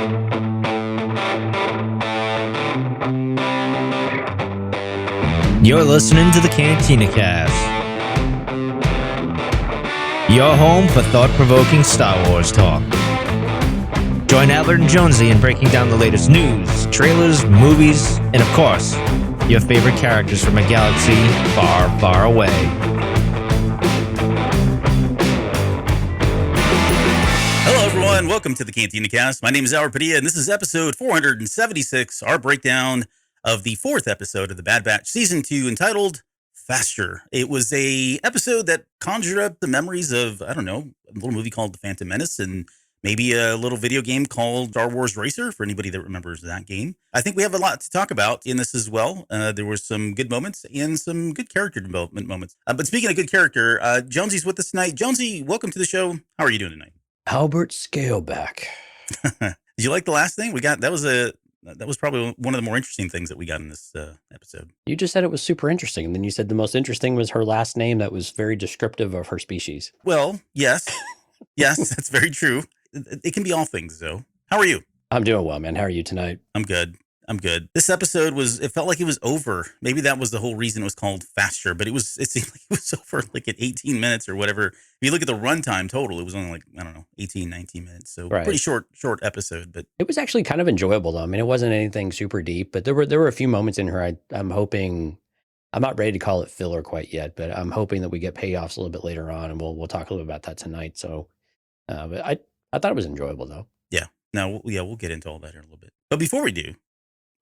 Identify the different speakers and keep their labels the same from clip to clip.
Speaker 1: You're listening to the Cantina Cast, your home for thought-provoking Star Wars talk. Join Albert and Jonesy in breaking down the latest news, trailers, movies, and of course, your favorite characters from a galaxy far, far away.
Speaker 2: Hello, everyone. Welcome to the Cantina Cast. My name is Albert Padilla, and this is episode 476, our breakdown of the fourth episode of the Bad Batch Season 2, entitled Faster. It was a episode that conjured up the memories of, I don't know, a little movie called The Phantom Menace and maybe a little video game called Star Wars Racer, for anybody that remembers that game. I think we have a lot to talk about in this as well. There were some good moments and some good character development moments. But speaking of good character, Jonesy's with us tonight. Jonesy, welcome to the show. How are you doing tonight?
Speaker 3: Albert Scaleback.
Speaker 2: Did you like the last thing we got? That was probably one of the more interesting things that we got in this episode.
Speaker 3: You just said it was super interesting, and then you said the most interesting was her last name that was very descriptive of her species.
Speaker 2: Well, yes. Yes, that's very true. It can be all things, though. How are you?
Speaker 3: I'm doing well, man. How are you tonight?
Speaker 2: I'm good. This episode it felt like it was over. Maybe that was the whole reason it was called Faster, but it seemed like it was over like at 18 minutes or whatever. If you look at the runtime total, it was only like, I don't know, 18, 19 minutes. So
Speaker 3: right.
Speaker 2: Pretty short episode, but
Speaker 3: it was actually kind of enjoyable though. I mean, it wasn't anything super deep, but there were a few moments in here. I'm hoping, I'm not ready to call it filler quite yet, but I'm hoping that we get payoffs a little bit later on, and we'll talk a little bit about that tonight. So, but I thought it was enjoyable though.
Speaker 2: Yeah. Now, we'll get into all that here in a little bit. But before we do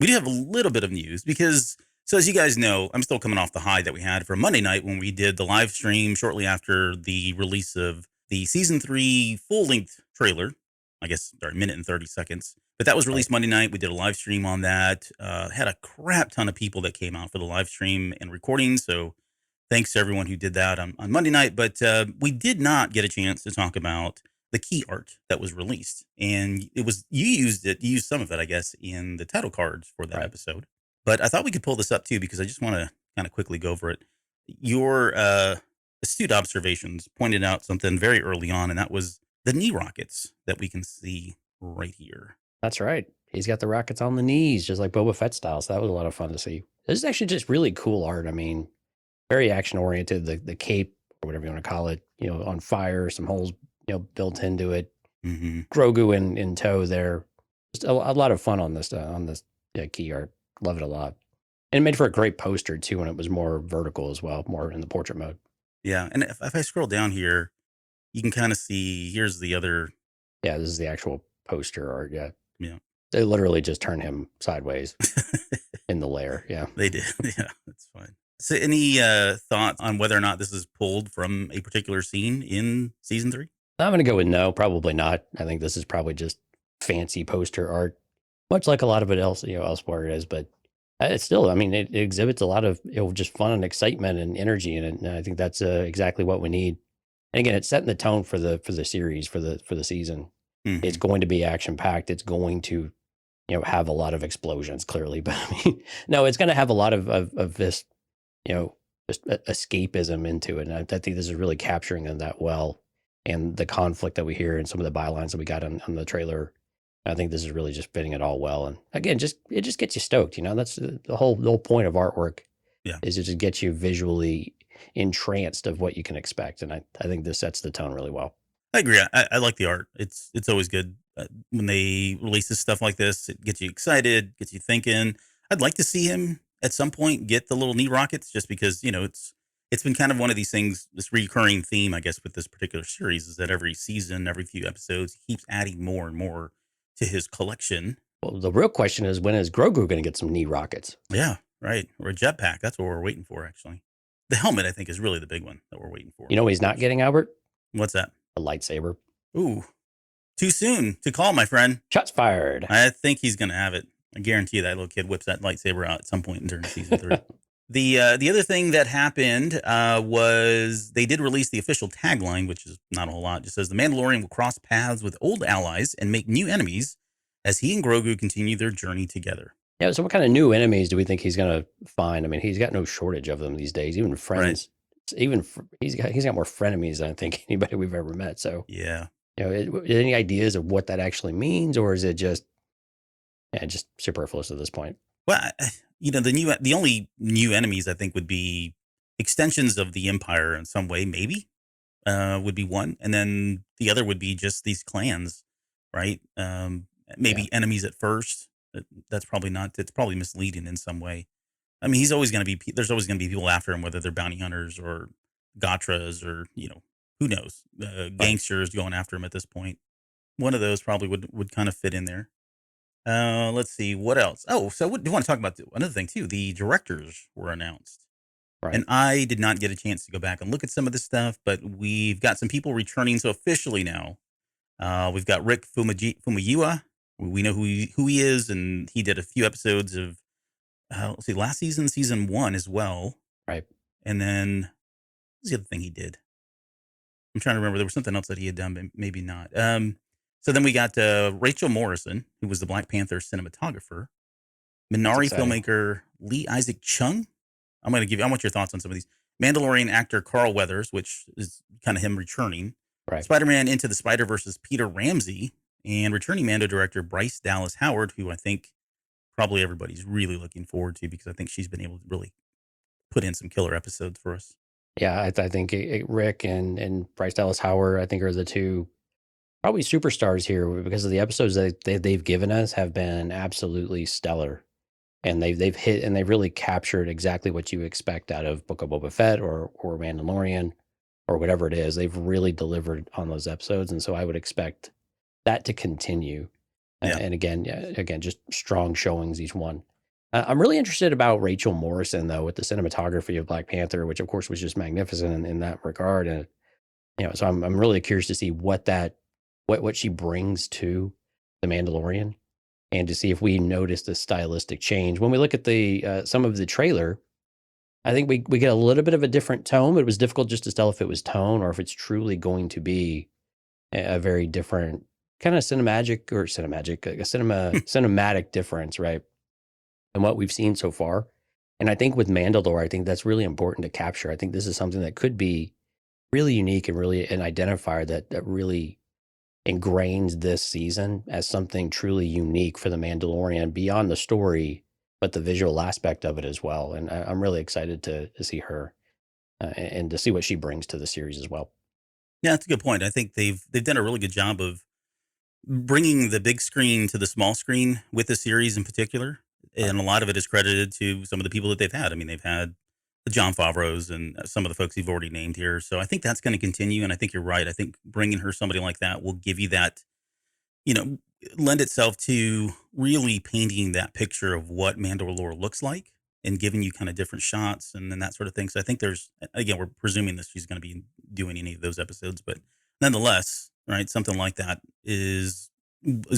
Speaker 2: have a little bit of news because, so as you guys know, I'm still coming off the high that we had for Monday night when we did the live stream shortly after the release of the season 3 full-length trailer. I guess a minute and 30 seconds. But that was released Monday night. We did a live stream on that. Had a crap ton of people that came out for the live stream and recording. So thanks to everyone who did that on Monday night. But we did not get a chance to talk about the key art that was released, and you used some of it, I guess, in the title cards for that episode. But I thought we could pull this up too, because I just want to kind of quickly go over it. Your astute observations pointed out something very early on, and that was the knee rockets that we can see right here.
Speaker 3: That's right. He's got the rockets on the knees, just like Boba Fett style. So that was a lot of fun to see. This is actually just really cool art. I mean, very action oriented. The cape, or whatever you want to call it, on fire, some holes built into it.
Speaker 2: Mm-hmm.
Speaker 3: Grogu in tow there. Just a lot of fun on this key art. Love it a lot. And it made for a great poster too when it was more vertical as well, more in the portrait mode.
Speaker 2: Yeah, and if I scroll down here, you can kind of see, here's the other.
Speaker 3: Yeah, this is the actual poster art, yeah.
Speaker 2: Yeah.
Speaker 3: They literally just turn him sideways in the lair, yeah.
Speaker 2: They did, yeah, that's fine. So any thoughts on whether or not this is pulled from a particular scene in season 3?
Speaker 3: I'm going to go with no, probably not. I think this is probably just fancy poster art, much like a lot of it else, elsewhere it is. But it's still, I mean, it exhibits a lot of just fun and excitement and energy in it, and I think that's exactly what we need. And again, it's setting the tone for the series, for the season. Mm-hmm. It's going to be action packed. It's going to, have a lot of explosions, clearly. But I mean, no, it's going to have a lot of this, just escapism into it, and I think this is really capturing that well. And the conflict that we hear and some of the bylines that we got on the trailer, I think this is really just fitting it all well. And again, it just gets you stoked. That's the whole point of artwork.
Speaker 2: Yeah,
Speaker 3: is to just get you visually entranced of what you can expect. And I think this sets the tone really well.
Speaker 2: I agree. I like the art. It's always good when they release this stuff like this. It gets you excited, gets you thinking. I'd like to see him at some point get the little knee rockets, just because it's been kind of one of these things, this recurring theme, I guess, with this particular series, is that every season, every few episodes, he keeps adding more and more to his collection.
Speaker 3: Well, the real question is, when is Grogu going to get some knee rockets?
Speaker 2: Yeah, right. Or a jetpack. That's what we're waiting for, actually. The helmet, I think, is really the big one that we're waiting for.
Speaker 3: You know what he's not getting, Albert?
Speaker 2: What's that?
Speaker 3: A lightsaber.
Speaker 2: Ooh, too soon to call, my friend.
Speaker 3: Shots fired.
Speaker 2: I think he's going to have it. I guarantee you that little kid whips that lightsaber out at some point during season 3. The other thing that happened was they did release the official tagline, which is not a whole lot. It just says, the Mandalorian will cross paths with old allies and make new enemies as he and Grogu continue their journey together.
Speaker 3: Yeah, so what kind of new enemies do we think he's going to find? I mean, he's got no shortage of them these days, even friends. Right. Even he's got more frenemies than I think anybody we've ever met. So
Speaker 2: yeah,
Speaker 3: any ideas of what that actually means, or is it just yeah, just superfluous at this point.
Speaker 2: Well, the only new enemies I think would be extensions of the Empire in some way, maybe would be one, and then the other would be just these clans, right?
Speaker 3: Yeah.
Speaker 2: Maybe enemies at first. That's probably not. It's probably misleading in some way. I mean, he's always going to be. There's always going to be people after him, whether they're bounty hunters or Gotras or who knows,
Speaker 3: Right.
Speaker 2: gangsters going after him at this point. One of those probably would kind of fit in there. Let's see what else. Oh, so what do you want to talk about? Another thing too. The directors were announced, and
Speaker 3: Right.
Speaker 2: I did not get a chance to go back and look at some of this stuff, but we've got some people returning. So officially now, we've got Rick Fumiyiwa. We know who he is, and he did a few episodes of let's see, last season, season one as well.
Speaker 3: Right.
Speaker 2: And then what's the other thing he did? I'm trying to remember. There was something else that he had done, but maybe not. So then we got Rachel Morrison, who was the Black Panther cinematographer,
Speaker 3: That's
Speaker 2: Minari
Speaker 3: exciting.
Speaker 2: filmmaker Lee Isaac Chung. I want your thoughts on some of these. Mandalorian actor Carl Weathers, which is kind of him returning.
Speaker 3: Right.
Speaker 2: Spider-Man Into the Spider-Verse's Peter Ramsey, and returning Mando director Bryce Dallas Howard, who I think probably everybody's really looking forward to because I think she's been able to really put in some killer episodes for us.
Speaker 3: Yeah, I think Rick and Bryce Dallas Howard, I think, are the two probably superstars here because of the episodes that they've given us have been absolutely stellar, and they've hit and they've really captured exactly what you expect out of Book of Boba Fett or Mandalorian or whatever it is. They've really delivered on those episodes, and so I would expect that to continue.
Speaker 2: Yeah.
Speaker 3: And again, just strong showings each one. I'm really interested about Rachel Morrison though with the cinematography of Black Panther, which of course was just magnificent in that regard. And so I'm really curious to see what she brings to the Mandalorian, and to see if we notice the stylistic change when we look at the some of the trailer. I think we get a little bit of a different tone. But it was difficult just to tell if it was tone or if it's truly going to be a very different kind of cinematic difference, right? And what we've seen so far. And I think with Mandalore, I think that's really important to capture. I think this is something that could be really unique and really an identifier that really ingrains this season as something truly unique for the Mandalorian beyond the story, but the visual aspect of it as well. And I'm really excited to see her and to see what she brings to the series as well.
Speaker 2: Yeah, that's a good point. I think they've done a really good job of bringing the big screen to the small screen with the series in particular,
Speaker 3: Right.
Speaker 2: and a lot of it is credited to some of the people that they've had. I mean, they've had the John Favreau's and some of the folks you've already named here. So I think that's going to continue, and I think you're right. I think bringing her somebody like that will give you that, you know, lend itself to really painting that picture of what Mandalore looks like and giving you kind of different shots and then that sort of thing. So I think again, we're presuming that she's going to be doing any of those episodes, but nonetheless, right, something like that is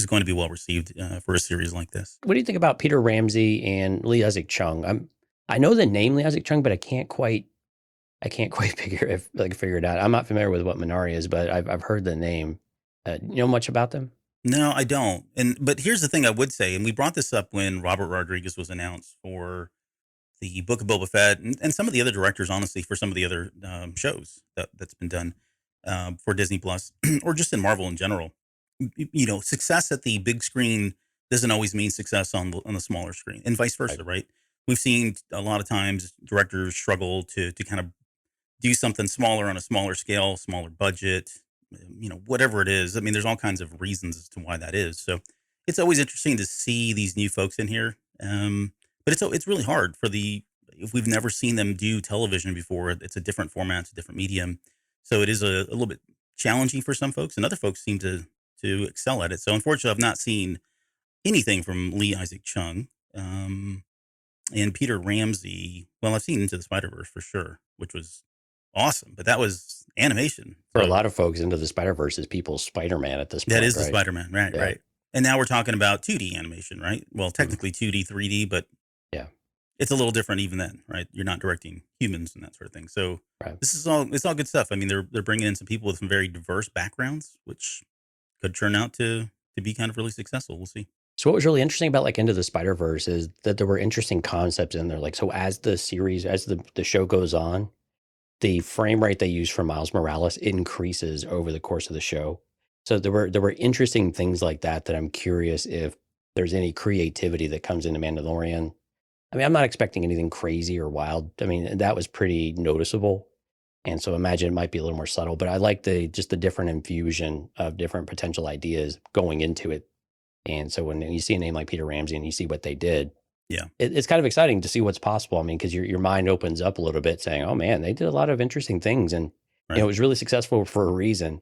Speaker 2: going to be well received for a series like this.
Speaker 3: What do you think about Peter Ramsey and Lee Isaac Chung? I know the name Lee Isaac Chung, but I can't quite figure it out. I'm not familiar with what Minari is, but I've heard the name. You know much about them?
Speaker 2: No, I don't. But here's the thing I would say, and we brought this up when Robert Rodriguez was announced for the Book of Boba Fett, and some of the other directors, honestly, for some of the other shows that's been done for Disney Plus or just in Marvel in general. Success at the big screen doesn't always mean success on the smaller screen, and vice versa, right? We've seen a lot of times directors struggle to kind of do something smaller on a smaller scale, smaller budget, whatever it is. I mean, there's all kinds of reasons as to why that is. So it's always interesting to see these new folks in here. But it's really hard if we've never seen them do television before. It's a different format, it's a different medium, so it is a little bit challenging for some folks, and other folks seem to excel at it. So unfortunately, I've not seen anything from Lee Isaac Chung. And Peter Ramsey. Well, I've seen Into the Spider-Verse for sure, which was awesome, but that was animation.
Speaker 3: For a
Speaker 2: So
Speaker 3: lot of folks, Into the Spider-Verse is people's Spider-Man at this
Speaker 2: that
Speaker 3: point,
Speaker 2: is the
Speaker 3: right?
Speaker 2: Spider-Man, right?
Speaker 3: Yeah.
Speaker 2: Right. And now we're talking about 2D animation, right? Well, technically 2D, 3D, but
Speaker 3: Yeah.
Speaker 2: it's a little different even then, right? You're not directing humans and that sort of thing. So
Speaker 3: Right.
Speaker 2: it's all good stuff. I mean, they're bringing in some people with some very diverse backgrounds, which could turn out to be kind of really successful. We'll see.
Speaker 3: So what was really interesting about like Into the Spider-Verse is that there were interesting concepts in there. Like, so as the series, as the show goes on, the frame rate they use for Miles Morales increases over the course of the show. So there were interesting things like that I'm curious if there's any creativity that comes into Mandalorian. I mean, I'm not expecting anything crazy or wild. I mean, that was pretty noticeable. And so imagine it might be a little more subtle, but I like the different infusion of different potential ideas going into it. And so when you see a name like Peter Ramsey and you see what they did,
Speaker 2: Yeah.
Speaker 3: it's kind of exciting to see what's possible. I mean, because your mind opens up a little bit saying, oh man, they did a lot of interesting things. And
Speaker 2: Right.
Speaker 3: it was really successful for a reason.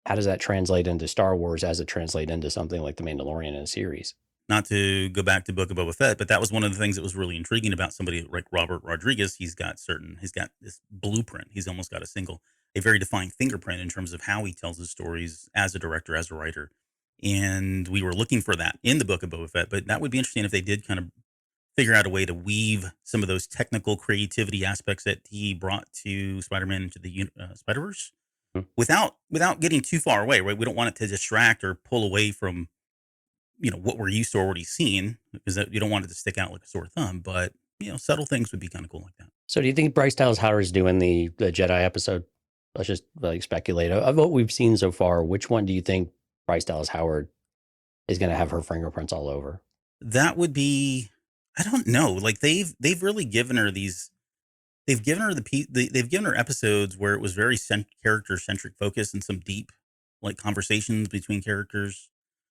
Speaker 3: How does that translate into Star Wars? As it translate into something like The Mandalorian in a series?
Speaker 2: Not to go back to Book of Boba Fett, but that was one of the things that was really intriguing about somebody like Robert Rodriguez. He's got this blueprint. He's almost got a very defined fingerprint in terms of how he tells his stories as a director, as a writer. And we were looking for that in the Book of Boba Fett, but that would be interesting if they did kind of figure out a way to weave some of those technical creativity aspects that he brought to Spider-Man into the Spider-Verse without getting too far away, right? We don't want it to distract or pull away from what we're used to already seeing, because you don't want it to stick out like a sore thumb, but subtle things would be kind of cool like that.
Speaker 3: So do you think Bryce Dallas Howard is doing the Jedi episode? Let's just speculate. Of what we've seen so far, which one do you think Bryce Dallas Howard is going to have her fingerprints all over?
Speaker 2: That would be, I don't know. Like they've really given her these. They've given her they've given her episodes where it was very character centric focus and some deep like conversations between characters.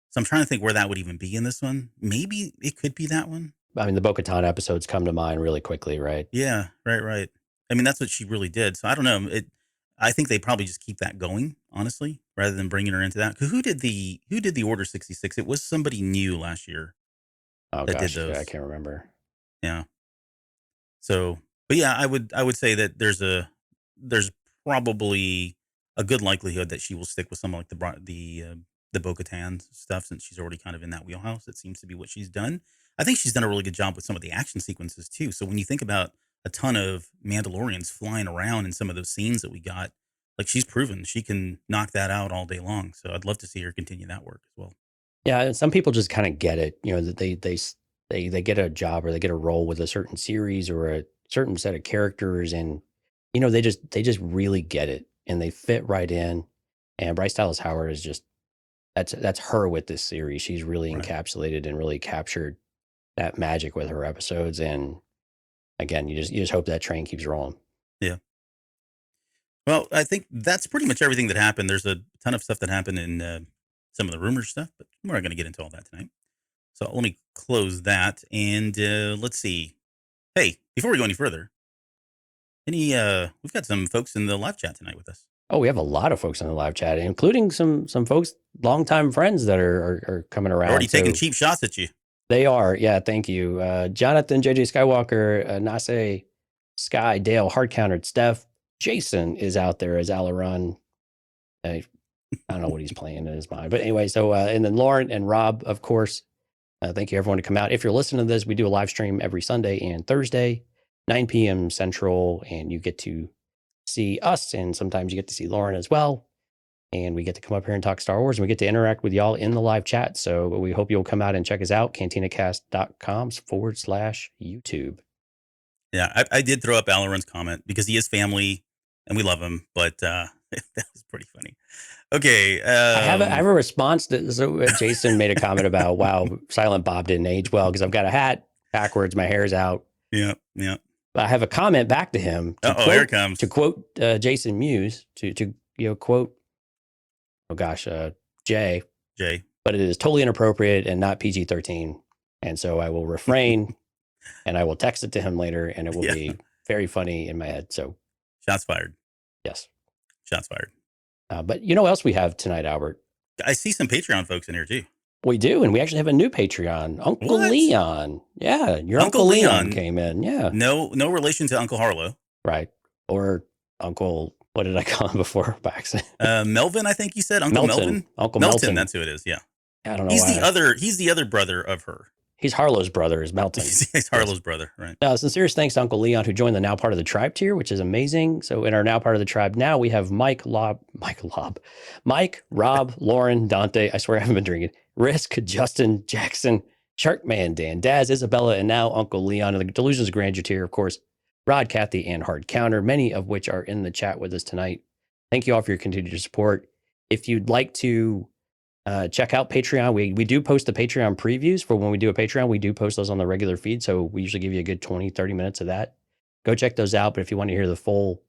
Speaker 2: So I'm trying to think where that would even be in this one. Maybe it could be that one.
Speaker 3: I mean, the Bo-Katan episodes come to mind really quickly, right?
Speaker 2: Yeah, right. I mean, that's what she really did. So I don't know. I think they probably just keep that going, honestly, rather than bringing her into that. 'Cause who did the Order 66? It was somebody new last year.
Speaker 3: Oh
Speaker 2: that
Speaker 3: gosh,
Speaker 2: did those.
Speaker 3: I can't remember.
Speaker 2: Yeah. So, but yeah, I would say that there's probably a good likelihood that she will stick with some like the Bo-Katan stuff, since she's already kind of in that wheelhouse. It seems to be what she's done. I think she's done a really good job with some of the action sequences too. So when you think about a ton of Mandalorians flying around in some of those scenes that we got, like she's proven she can knock that out all day long. So I'd love to see her continue that work as well.
Speaker 3: Yeah, and some people just kind of get it, that they get a job or they get a role with a certain series or a certain set of characters, and they just really get it and they fit right in. And Bryce Dallas Howard is just that's her with this series. She's really
Speaker 2: Right.
Speaker 3: encapsulated and really captured that magic with her episodes. And again, you just hope that train keeps rolling.
Speaker 2: Yeah. Well, I think that's pretty much everything that happened. There's a ton of stuff that happened in some of the rumor stuff, but we're not going to get into all that tonight. So let me close that and let's see. Hey, before we go any further, we've got some folks in the live chat tonight with us.
Speaker 3: Oh, we have a lot of folks in the live chat, including some folks, longtime friends that are coming around.
Speaker 2: They're already taking cheap shots at you.
Speaker 3: They are. Yeah, thank you. Jonathan, JJ Skywalker, Nase, Sky, Dale, Hard Countered, Steph, Jason is out there as Alaron. I don't know what he's playing in his mind. But anyway, so, and then Lauren and Rob, of course. Thank you, everyone, to come out. If you're listening to this, we do a live stream every Sunday and Thursday, 9 p.m. Central, and you get to see us, and sometimes you get to see Lauren as well. And we get to come up here and talk Star Wars, and we get to interact with y'all in the live chat. So we hope you'll come out and check us out, cantinacast.com/YouTube.
Speaker 2: Yeah, I did throw up Alaron's comment because he is family and we love him, but that was pretty funny. Okay.
Speaker 3: I have a response to, so Jason made a comment about, wow, Silent Bob didn't age well because I've got a hat backwards, my hair's out.
Speaker 2: Yeah.
Speaker 3: But I have a comment back to him.
Speaker 2: Here it comes.
Speaker 3: To quote Jason Mewes, to quote, oh gosh, Jay. But it is totally inappropriate and not PG-13. And so I will refrain and I will text it to him later, and it will be very funny in my head. So
Speaker 2: shots fired.
Speaker 3: Yes.
Speaker 2: Shots fired.
Speaker 3: But you know what else we have tonight, Albert?
Speaker 2: I see some Patreon folks in here too.
Speaker 3: We do, and we actually have a new Patreon, Uncle Leon. Yeah, your Uncle Leon came in. Yeah,
Speaker 2: no relation to Uncle Harlow,
Speaker 3: right? Or Uncle, what did I call him before by accident?
Speaker 2: Melvin, I think you said Uncle Melvin.
Speaker 3: Uncle Melton.
Speaker 2: That's who it is. Yeah,
Speaker 3: I don't know.
Speaker 2: He's the other brother of her.
Speaker 3: He's Harlow's brother, is Melton.
Speaker 2: He's Harlow's brother, right?
Speaker 3: Sincerest thanks to Uncle Leon, who joined the Now Part of the Tribe tier, which is amazing. So in our Now Part of the Tribe now, we have Mike, Rob, Lauren, Dante, I swear I haven't been drinking, Risk, Justin, Jackson, Sharkman, Dan, Daz, Isabella, and now Uncle Leon. And the Delusions of Grandeur tier, of course, Rod, Kathy, and Hard Counter, many of which are in the chat with us tonight. Thank you all for your continued support. If you'd like to check out Patreon. We do post the Patreon previews for when we do a Patreon. We do post those on the regular feed. So we usually give you a good 20, 30 minutes of that. Go check those out. But if you want to hear the full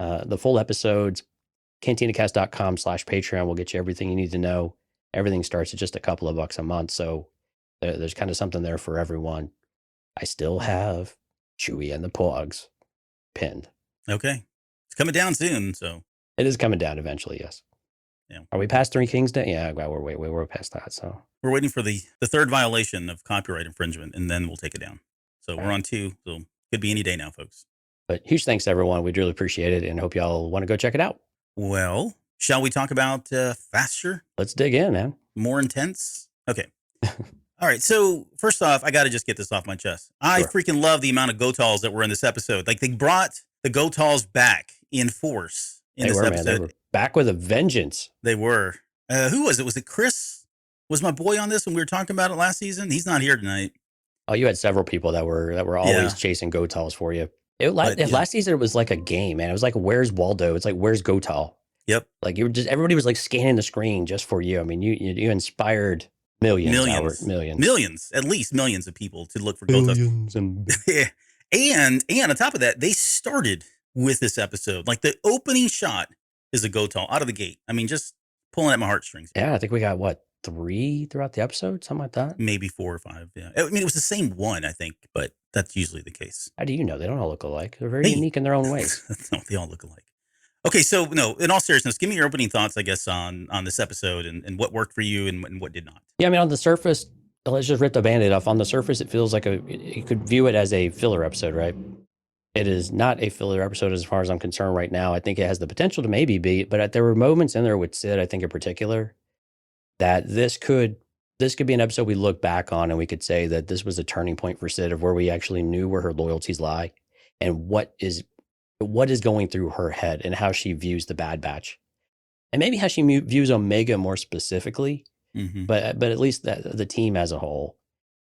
Speaker 3: episodes, cantinacast.com/Patreon will get you everything you need to know. Everything starts at just a couple of bucks a month. So there's kind of something there for everyone. I still have Chewie and the Pogs pinned.
Speaker 2: Okay. It's coming down soon. So
Speaker 3: it is coming down eventually. Yes.
Speaker 2: Yeah.
Speaker 3: Are we past Three Kings Day? Yeah, well, we're past that. So
Speaker 2: we're waiting for the third violation of copyright infringement, and then we'll take it down. So we're on 2. So could be any day now, folks.
Speaker 3: But huge thanks to everyone. We'd really appreciate it, and hope y'all want to go check it out.
Speaker 2: Well, shall we talk about faster?
Speaker 3: Let's dig in, man.
Speaker 2: More intense? Okay. All right. So first off, I got to just get this off my chest. I freaking love the amount of Gotals that were in this episode. Like they brought the Gotals back in force in this episode.
Speaker 3: Man, they were back with a vengeance.
Speaker 2: They were. Who was it? Was it Chris? Was my boy on this when we were talking about it last season? He's not here tonight.
Speaker 3: Oh, you had several people that were always chasing Gotals for you. Last season, it was like a game, man. It was like, where's Waldo? It's like, where's Gotal?
Speaker 2: Yep.
Speaker 3: Like everybody was like scanning the screen just for you. I mean, you inspired millions,
Speaker 2: at least millions of people to look for Gotals. And on top of that, they started with this episode. Like the opening shot is a Gotal out of the gate. I mean, just pulling at my heartstrings.
Speaker 3: Yeah, I think we got 3 throughout the episode, something like that.
Speaker 2: Maybe 4 or 5. Yeah, I mean, it was the same one, I think, but that's usually the case.
Speaker 3: How do you know? They don't all look alike. They're very unique in their own ways.
Speaker 2: No, they all look alike. Okay, so no, in all seriousness, give me your opening thoughts, I guess, on this episode and what worked for you and what did not.
Speaker 3: Yeah, I mean, on the surface, let's just rip the Band-Aid off. On the surface, it feels like you could view it as a filler episode, right? It is not a filler episode as far as I'm concerned right now. I think it has the potential to maybe be, but there were moments in there with Sid, I think in particular, that this could be an episode we look back on and we could say that this was a turning point for Sid of where we actually knew where her loyalties lie and what is going through her head and how she views the Bad Batch. And maybe how she views Omega more specifically, but at least the team as a whole.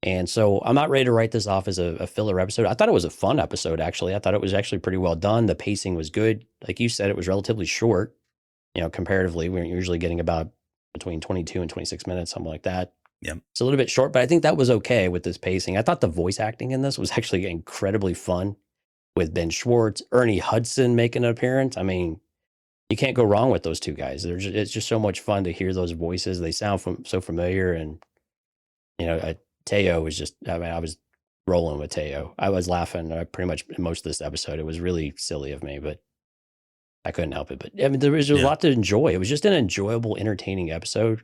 Speaker 3: And so I'm not ready to write this off as a filler episode. I thought it was a fun episode, actually. I thought it was actually pretty well done. The pacing was good. Like you said, it was relatively short. Comparatively, we're usually getting about between 22 and 26 minutes, something like that.
Speaker 2: Yeah.
Speaker 3: It's a little bit short, but I think that was okay with this pacing. I thought the voice acting in this was actually incredibly fun with Ben Schwartz, Ernie Hudson making an appearance. I mean, you can't go wrong with those two guys. It's just so much fun to hear those voices. They sound so familiar. And, Teo was just, I mean, I was rolling with Teo. I was laughing pretty much most of this episode. It was really silly of me, but I couldn't help it. But I mean, there was a lot to enjoy. It was just an enjoyable, entertaining episode.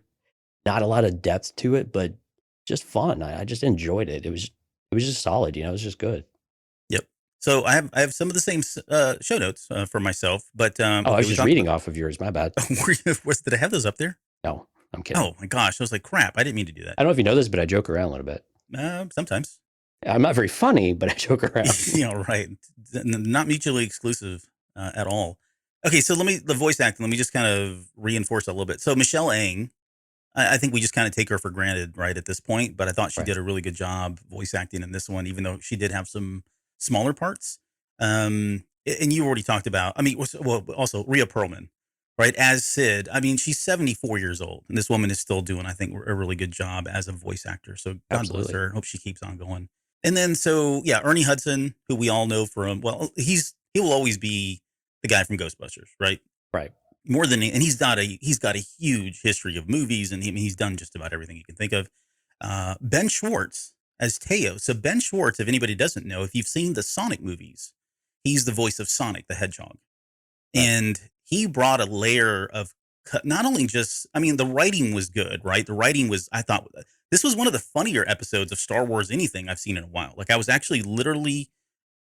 Speaker 3: Not a lot of depth to it, but just fun. I just enjoyed it. It was just solid. It was just good.
Speaker 2: Yep. So I have some of the same show notes for myself, but
Speaker 3: I was just reading off of yours. My bad.
Speaker 2: Did I have those up there?
Speaker 3: No, I'm kidding.
Speaker 2: Oh my gosh, I was like, crap! I didn't mean to do that.
Speaker 3: I don't know if you know this, but I joke around a little bit.
Speaker 2: Sometimes.
Speaker 3: I'm not very funny, but I joke around.
Speaker 2: Right. Not mutually exclusive at all. Okay, so the voice acting, let me just kind of reinforce that a little bit. So Michelle Ang, I think we just kind of take her for granted right at this point, but I thought she did a really good job voice acting in this one, even though she did have some smaller parts. And you already talked about, I mean, also Rhea Perlman, right? As Sid, I mean, she's 74 years old, and this woman is still doing, I think, a really good job as a voice actor. So God bless her. Hope she keeps on going. And then, Ernie Hudson, who we all know from, he will always be the guy from Ghostbusters, right?
Speaker 3: Right.
Speaker 2: More than, and he's got a huge history of movies, and he's done just about everything you can think of. Ben Schwartz as Teo. So Ben Schwartz, if anybody doesn't know, if you've seen the Sonic movies, he's the voice of Sonic the Hedgehog. Right. And he brought a layer of not only just, I mean, the writing was good, right? The writing was, I thought, this was one of the funnier episodes of Star Wars anything I've seen in a while. Like I was actually literally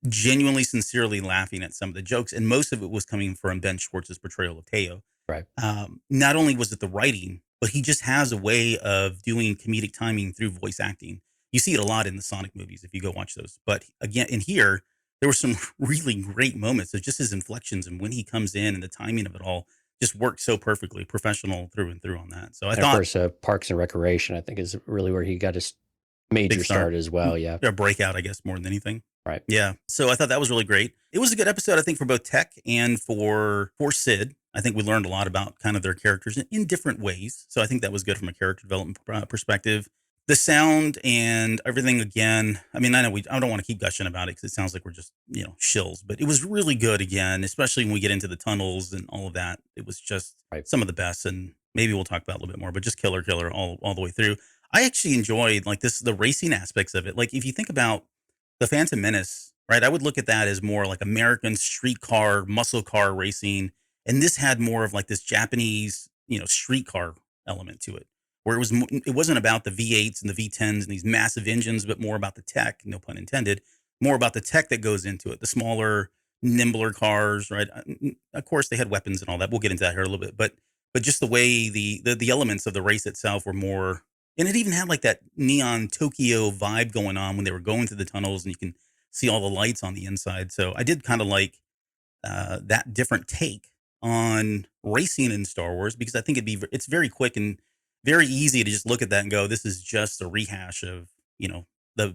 Speaker 2: genuinely, sincerely laughing at some of the jokes, and most of it was coming from Ben Schwartz's portrayal of Teo.
Speaker 3: Right.
Speaker 2: Not only was it the writing, but he just has a way of doing comedic timing through voice acting. You see it a lot in the Sonic movies if you go watch those. But again, in here, there were some really great moments of just his inflections and when he comes in and the timing of it all just worked so perfectly, professional through and through on that. So I thought,
Speaker 3: of course, Parks and Recreation, I think, is really where he got his major start as well. Yeah.
Speaker 2: A breakout, I guess, more than anything.
Speaker 3: Right.
Speaker 2: Yeah. So I thought that was really great. It was a good episode, I think, for both Tech and for Sid. I think we learned a lot about kind of their characters in different ways. So I think that was good from a character development perspective. The sound and everything again. I mean, I don't want to keep gushing about it because it sounds like we're just shills, but it was really good again, especially when we get into the tunnels and all of that. It was just
Speaker 3: Right.
Speaker 2: some of the best, and maybe we'll talk about it a little bit more. But just killer all the way through. I actually enjoyed like the racing aspects of it. Like if you think about the Phantom Menace, right? I would look at that as more like American streetcar, muscle car racing. And this had more of like this Japanese, streetcar element to it, where it wasn't about the V8s and the V10s and these massive engines, but more about the tech, no pun intended, more about the tech that goes into it, the smaller, nimbler cars, right? Of course, they had weapons and all that. We'll get into that here a little bit, but just the way the elements of the race itself were more, and it even had like that neon Tokyo vibe going on when they were going through the tunnels, and you can see all the lights on the inside. So I did kind of like that different take on racing in Star Wars, because I think it's very quick and very easy to just look at that and go, this is just a rehash of the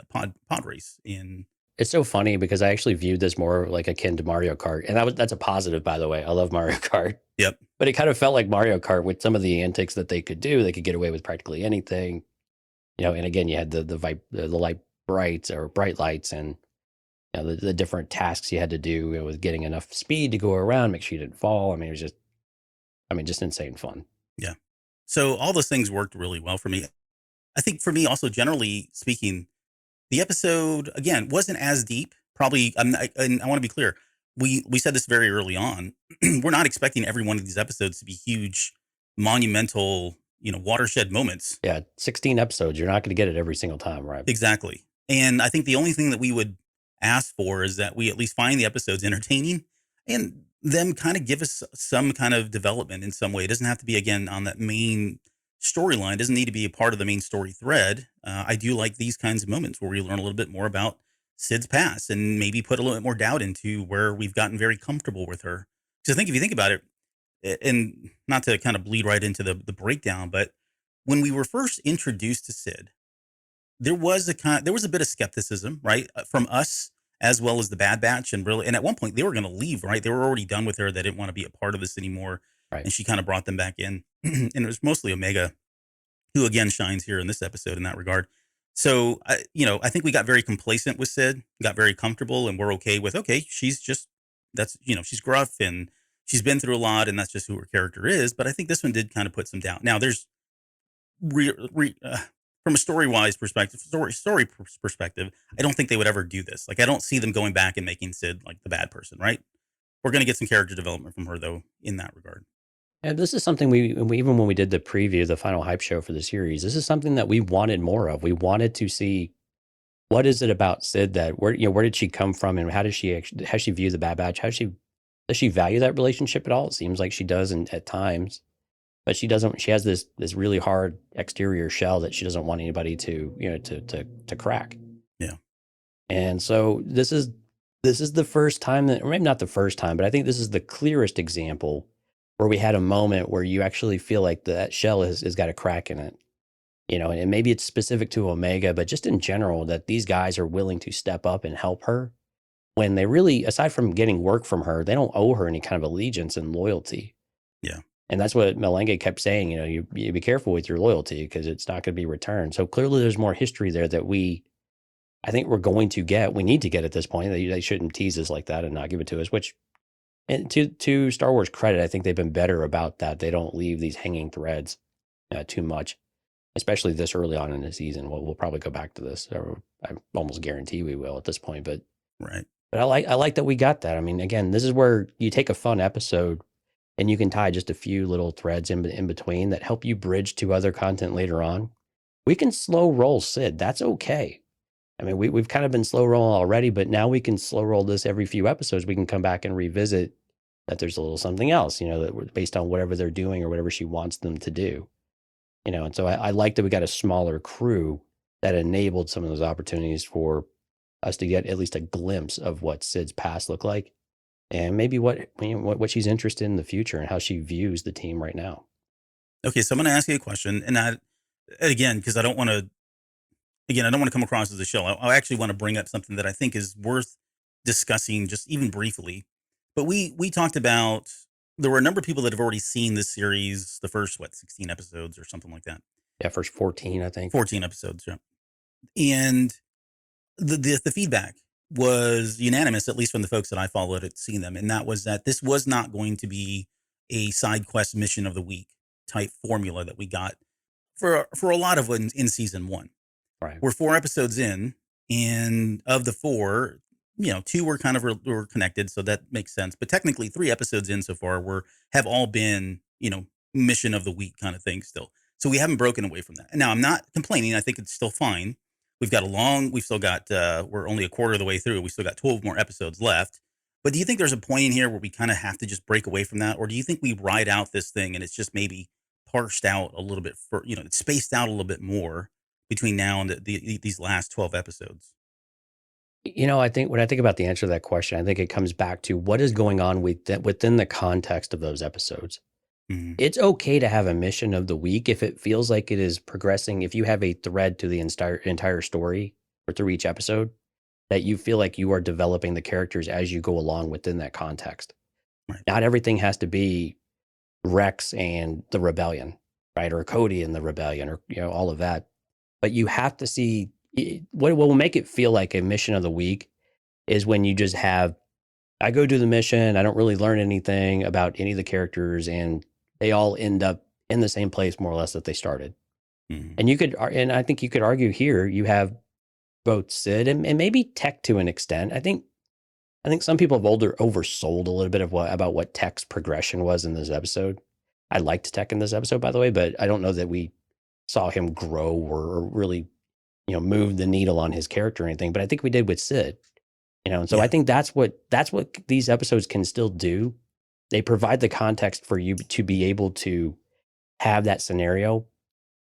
Speaker 2: pod race in.
Speaker 3: It's so funny because I actually viewed this more like akin to Mario Kart, and that's a positive, by the way. I love Mario Kart,
Speaker 2: Yep.
Speaker 3: but it kind of felt like Mario Kart with some of the antics that they could do. They could get away with practically anything, and again, you had the light brights or bright lights, and the different tasks you had to do with getting enough speed to go around, make sure you didn't fall. I mean, it was just insane fun.
Speaker 2: Yeah. So all those things worked really well for me. I think for me also, generally speaking, the episode again wasn't as deep. Probably, and I want to be clear. We said this very early on. We're not expecting every one of these episodes to be huge, monumental, watershed moments.
Speaker 3: Yeah, 16 episodes. You're not going to get it every single time, right?
Speaker 2: Exactly. And I think the only thing that we would ask for is that we at least find the episodes entertaining and them kind of give us some kind of development in some way. It doesn't have to be, again, on that main storyline. It doesn't need to be a part of the main story thread. I do like these kinds of moments where we learn a little bit more about Sid's past and maybe put a little bit more doubt into where we've gotten very comfortable with her. Because I think if you think about it, and not to kind of bleed right into the breakdown, but when we were first introduced to Sid, there was a bit of skepticism, right, from us as well as the Bad Batch, and at one point they were going to leave, right? They were already done with her. They didn't want to be a part of this anymore,
Speaker 3: Right.
Speaker 2: and she kind of brought them back in, and it was mostly Omega, who again shines here in this episode in that regard. So I think we got very complacent with Sid, got very comfortable, and we're okay with she's just she's gruff and she's been through a lot, and that's just who her character is. But I think this one did kind of put some doubt. Now there's from a story-wise perspective, perspective, I don't think they would ever do this. Like, I don't see them going back and making Sid like the bad person, right? We're going to get some character development from her, though, in that regard.
Speaker 3: And this is something even when we did the preview, the final hype show for the series, this is something that we wanted more of. We wanted to see what is it about Sid that where did she come from, and how does she view the Bad Batch? Does she value that relationship at all? It seems like she does at times. But she doesn't. She has this really hard exterior shell that she doesn't want anybody to to crack.
Speaker 2: Yeah.
Speaker 3: And so this is the first time or maybe not the first time, but I think this is the clearest example where we had a moment where you actually feel like that shell has got a crack in it. And maybe it's specific to Omega, but just in general, that these guys are willing to step up and help her when they really, aside from getting work from her, they don't owe her any kind of allegiance and loyalty.
Speaker 2: Yeah.
Speaker 3: And that's what Melenge kept saying, you be careful with your loyalty because it's not going to be returned. So clearly there's more history there that I think we're going to get. We need to get at this point. They shouldn't tease us like that and not give it to us, which, and to Star Wars credit, I think they've been better about that. They don't leave these hanging threads too much, especially this early on in the season. We'll probably go back to this. Or I almost guarantee we will at this point, but
Speaker 2: right.
Speaker 3: But I like that we got that. I mean, again, this is where you take a fun episode and you can tie just a few little threads in between that help you bridge to other content later on. We can slow roll Sid. That's okay. I mean, we've kind of been slow rolling already, but now we can slow roll this every few episodes. We can come back and revisit that there's a little something else, that based on whatever they're doing or whatever she wants them to do. And so I like that we got a smaller crew that enabled some of those opportunities for us to get at least a glimpse of what Sid's past looked like. And maybe what she's interested in the future and how she views the team right now.
Speaker 2: Okay, so I'm going to ask you a question, and again, because I don't want to come across as a show. I actually want to bring up something that I think is worth discussing, just even briefly. But we talked about there were a number of people that have already seen this series, the first 16 episodes or something like that.
Speaker 3: Yeah, first 14, I think.
Speaker 2: 14 episodes, yeah. And the feedback was unanimous, at least from the folks that I followed at seeing them, and that was that this was not going to be a side quest mission of the week type formula that we got for a lot of in season one.
Speaker 3: Right.
Speaker 2: We're 4 episodes in, and of the 4, 2 were kind of were connected, so that makes sense. But technically, 3 episodes in so far have all been mission of the week kind of thing still. So we haven't broken away from that. Now I'm not complaining. I think it's still fine. We've still got we're only a quarter of the way through. We still got 12 more episodes left. But do you think there's a point in here where we kind of have to just break away from that, or do you think we ride out this thing and it's just maybe parsed out a little bit for it's spaced out a little bit more between now and these last 12 episodes?
Speaker 3: I think when I think about the answer to that question, I think it comes back to what is going on within the context of those episodes.
Speaker 2: Hmm.
Speaker 3: It's okay to have a mission of the week if it feels like it is progressing. If you have a thread to the entire story or through each episode, that you feel like you are developing the characters as you go along within that context.
Speaker 2: Right.
Speaker 3: Not everything has to be Rex and the rebellion, right? Or Cody and the rebellion, or all of that. But you have to see what will make it feel like a mission of the week is when you just have, I go do the mission, I don't really learn anything about any of the characters, and they all end up in the same place more or less that they started.
Speaker 2: Hmm.
Speaker 3: And I think you could argue here you have both Sid and maybe Tech to an extent. I think some people have oversold a little bit about what Tech's progression was in this episode. I liked Tech in this episode, by the way, but I don't know that we saw him grow or really, move the needle on his character or anything. But I think we did with Sid, and so
Speaker 2: Yeah.
Speaker 3: I think that's what these episodes can still do. They provide the context for you to be able to have that scenario,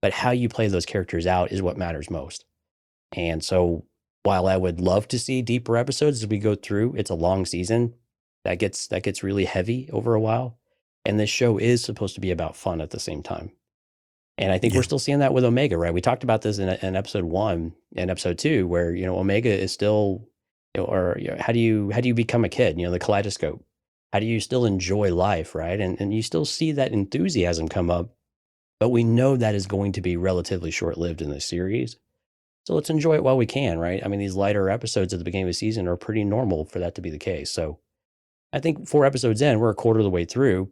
Speaker 3: but how you play those characters out is what matters most. And so while I would love to see deeper episodes as we go through, it's a long season that gets really heavy over a while. And this show is supposed to be about fun at the same time. And I think
Speaker 2: Yeah.
Speaker 3: we're still seeing that with Omega, right? We talked about this in episode 1 and episode 2, where, Omega is still, how do you become a kid? The kaleidoscope. How do you still enjoy life, right? And you still see that enthusiasm come up, but we know that is going to be relatively short-lived in this series. So let's enjoy it while we can, right? I mean, these lighter episodes at the beginning of the season are pretty normal for that to be the case. So I think 4 episodes in, we're a quarter of the way through,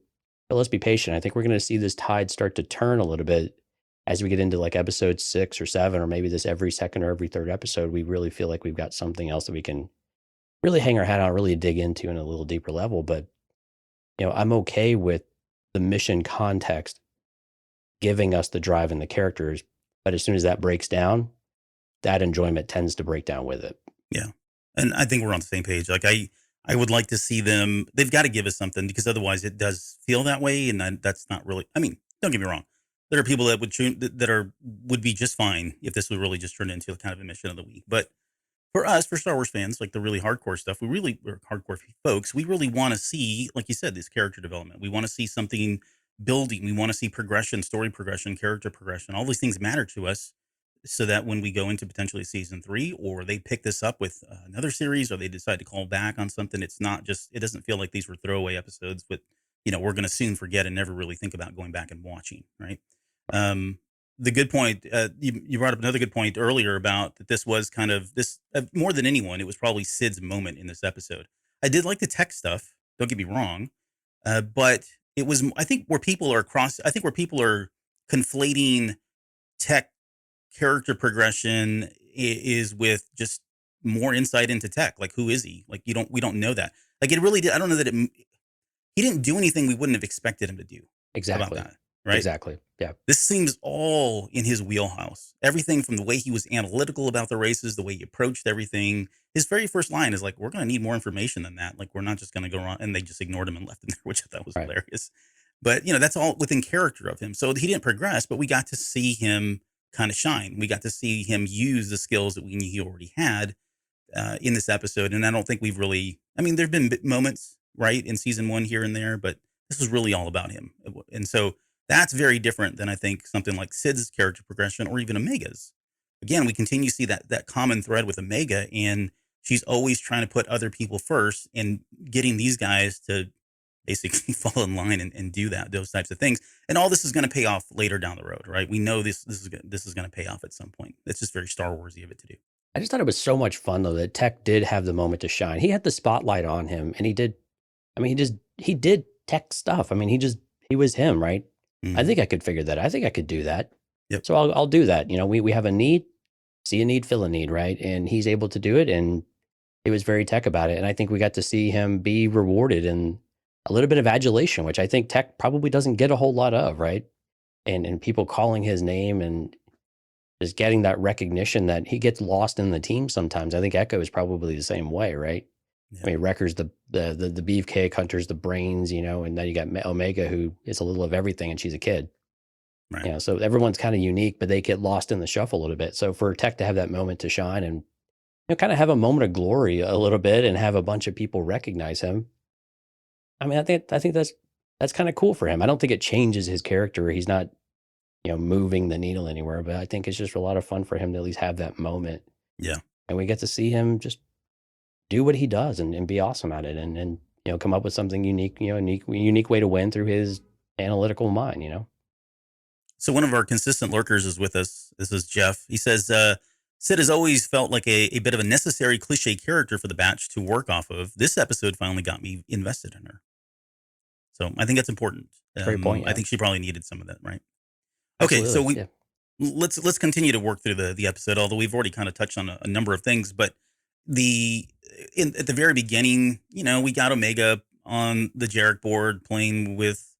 Speaker 3: but let's be patient. I think we're going to see this tide start to turn a little bit as we get into like episode 6 or 7, or maybe this every second or every third episode. We really feel like we've got something else that we can really hang our hat on, really dig into in a little deeper level. But, I'm okay with the mission context giving us the drive and the characters. But as soon as that breaks down, that enjoyment tends to break down with it.
Speaker 2: Yeah. And I think we're on the same page. Like I would like to see them, they've got to give us something, because otherwise it does feel that way. And that's not really, I mean, don't get me wrong. There are people that would be just fine if this would really just turn into kind of a mission of the week. But for us, for Star Wars fans, like the really hardcore stuff, we're hardcore folks. We really want to see, like you said, this character development. We want to see something building. We want to see progression, story progression, character progression. All these things matter to us, so that when we go into potentially season 3, or they pick this up with another series, or they decide to call back on something, it doesn't feel like these were throwaway episodes, but we're going to soon forget and never really think about going back and watching. Right. Um, the good point, you brought up another good point earlier about that this was kind of this, more than anyone, it was probably Sid's moment in this episode. I did like the tech stuff. Don't get me wrong. But it was, I think where people are conflating tech character progression is with just more insight into tech. Like, who is he? Like, we don't know that. Like, it really did. I don't know that he didn't do anything we wouldn't have expected him to do.
Speaker 3: Exactly.
Speaker 2: About that. Right.
Speaker 3: Exactly. Yeah.
Speaker 2: This seems all in his wheelhouse. Everything from the way he was analytical about the races, the way he approached everything. His very first line is like, "We're going to need more information than that. Like, we're not just going to go around." And they just ignored him and left him there, which I thought was
Speaker 3: Right.
Speaker 2: hilarious. But that's all within character of him. So he didn't progress, but we got to see him kind of shine. We got to see him use the skills that we knew he already had in this episode. And I don't think we've really. I mean, there've been moments, right, in season 1 here and there, but this was really all about him. And so that's very different than I think something like Sid's character progression, or even Omega's. Again, we continue to see that common thread with Omega, and she's always trying to put other people first and getting these guys to basically fall in line and do those types of things. And all this is going to pay off later down the road, right? We know this is going to pay off at some point. It's just very Star Warsy of it to do.
Speaker 3: I just thought it was so much fun though that Tech did have the moment to shine. He had the spotlight on him, and he did. I mean, he did Tech stuff. I mean, he was him, right? I think I could figure that. I think I could do that.
Speaker 2: Yep.
Speaker 3: So I'll do that. You know, we have a need, see a need, fill a need, right? And he's able to do it, and he was very Tech about it. And I think we got to see him be rewarded in a little bit of adulation, which I think Tech probably doesn't get a whole lot of, right? And people calling his name and just getting that recognition that he gets lost in the team sometimes. I think Echo is probably the same way, right?
Speaker 2: Yeah.
Speaker 3: I mean, Wrecker's the beefcake, Hunter's the brains, you know, and then you got Omega, who is a little of everything, and she's a kid.
Speaker 2: Right.
Speaker 3: You know, so everyone's kind of unique, but they get lost in the shuffle a little bit. So for Tech to have that moment to shine and, you know, kind of have a moment of glory a little bit and have a bunch of people recognize him, I mean, I think that's kind of cool for him. I don't think it changes his character. He's not, you know, moving the needle anywhere, but I think it's just a lot of fun for him to at least have that moment.
Speaker 2: Yeah.
Speaker 3: And we get to see him just do what he does and be awesome at it and you know, come up with something unique, you know, unique way to win through his analytical mind, you know.
Speaker 2: So one of our consistent lurkers is with us. This is Jeff. He says, Sid has always felt like a bit of a necessary cliche character for the batch to work off of. This episode finally got me invested in her. So I think that's important.
Speaker 3: Great point. Yeah.
Speaker 2: I think she probably needed some of that, right? Okay,
Speaker 3: Absolutely,
Speaker 2: so let's continue to work through the episode, although we've already kind of touched on a number of things. But at the very beginning, you know, we got Omega on the Jarek board playing with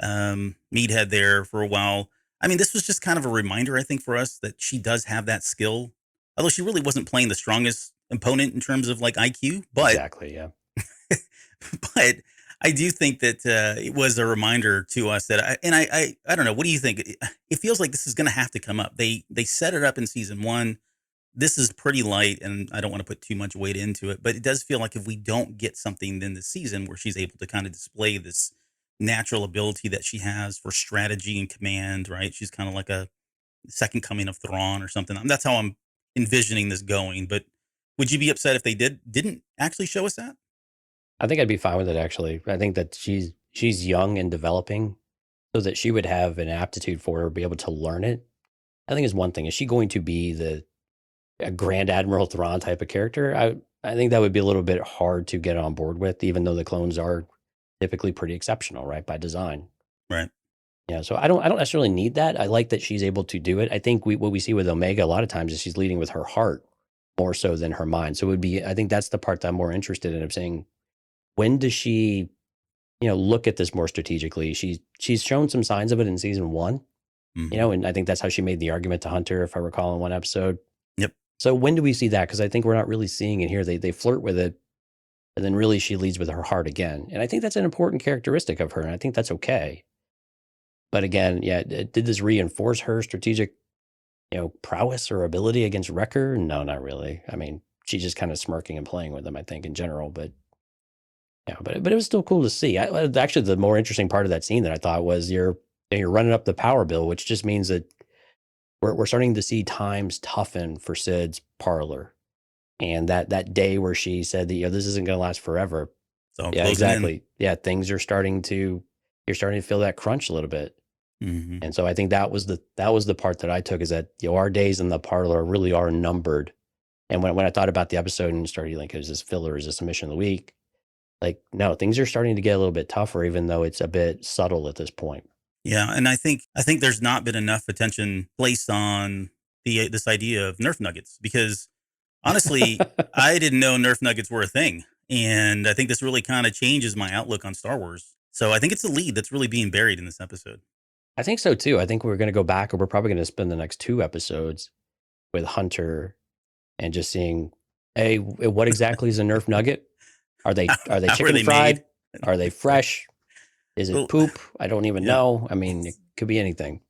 Speaker 2: Meathead there for a while. I mean, this was just kind of a reminder, I think, for us that she does have that skill, although she really wasn't playing the strongest opponent in terms of like IQ. But
Speaker 3: exactly, yeah.
Speaker 2: but I do think that it was a reminder to us that I don't know. What do you think? It feels like this is going to have to come up. They set it up in season 1. This is pretty light, and I don't want to put too much weight into it, but it does feel like if we don't get something in this season where she's able to kind of display this natural ability that she has for strategy and command, right? She's kind of like a second coming of Thrawn or something. That's how I'm envisioning this going. But would you be upset if they didn't actually show us that?
Speaker 3: I think I'd be fine with it, actually. I think that she's young and developing, so that she would have an aptitude for her, be able to learn it. I think is one thing. Is she going to be a Grand Admiral Thrawn type of character? I think that would be a little bit hard to get on board with, even though the clones are typically pretty exceptional, right, by design.
Speaker 2: Right.
Speaker 3: Yeah. So I don't necessarily need that. I like that she's able to do it. I think what we see with Omega a lot of times is she's leading with her heart more so than her mind. So it would be, I think that's the part that I'm more interested in, of saying, when does she, you know, look at this more strategically? She's shown some signs of it in season 1, you know, and I think that's how she made the argument to Hunter, if I recall, in one episode.
Speaker 2: Yep.
Speaker 3: So when do we see that? Because I think we're not really seeing it here. They flirt with it, and then really she leads with her heart again. And I think that's an important characteristic of her, and I think that's okay. But again, yeah, did this reinforce her strategic, you know, prowess or ability against Wrecker? No, not really. I mean, she's just kind of smirking and playing with him, I think, in general. But yeah, but it was still cool to see. Actually, the more interesting part of that scene that I thought was you're running up the power bill, which just means that we're starting to see times toughen for Sid's parlor. And that day where she said that, you know, this isn't going to last forever.
Speaker 2: So
Speaker 3: yeah, exactly. Yeah, things are starting to, you're starting to feel that crunch a little bit.
Speaker 2: Mm-hmm.
Speaker 3: And so I think that was the part that I took, is that, you know, our days in the parlor really are numbered. And when I thought about the episode and started like, is this filler? Is this a mission of the week? Like, no, things are starting to get a little bit tougher, even though it's a bit subtle at this point.
Speaker 2: Yeah, and I think there's not been enough attention placed on this idea of Nerf nuggets, because honestly, I didn't know Nerf nuggets were a thing, and I think this really kind of changes my outlook on Star Wars. So I think it's a lead that's really being buried in this episode.
Speaker 3: I think so too. I think we're going to go back, or we're probably going to spend the next 2 episodes with Hunter and just seeing, hey, what exactly is a Nerf nugget? Are they chicken fried? Are they fresh? Is it poop? I don't even know. I mean, it could be anything.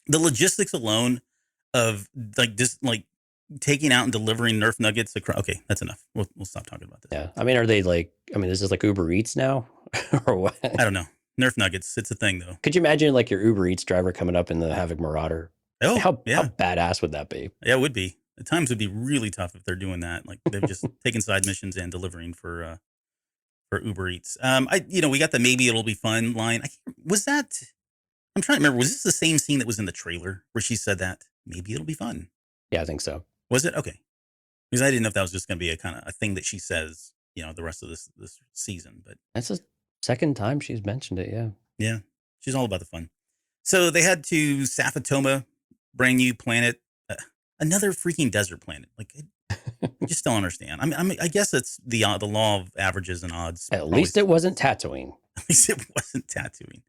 Speaker 2: The logistics alone of taking out and delivering Nerf nuggets across. Okay, that's enough. We'll stop talking about this.
Speaker 3: Yeah. I mean, are they is this like Uber Eats now or what?
Speaker 2: I don't know. Nerf nuggets. It's a thing though.
Speaker 3: Could you imagine like your Uber Eats driver coming up in the Havoc Marauder?
Speaker 2: Oh,
Speaker 3: how badass would that be?
Speaker 2: Yeah, it would be. The times would be really tough if they're doing that. Like they're just taking side missions and delivering for for Uber Eats. We got the maybe it'll be fun line. Was that? I'm trying to remember. Was this the same scene that was in the trailer where she said that maybe it'll be fun?
Speaker 3: Yeah, I think so.
Speaker 2: Was it okay? Because I didn't know if that was just going to be a kind of a thing that she says, the rest of this season. But
Speaker 3: That's the second time she's mentioned it. Yeah.
Speaker 2: yeah, she's all about the fun. So they had to Safatoma, brand new planet, another freaking desert planet. Like, I just don't understand. I guess it's the law of averages and odds.
Speaker 3: At least it wasn't Tatooine.
Speaker 2: At least it wasn't Tatooine.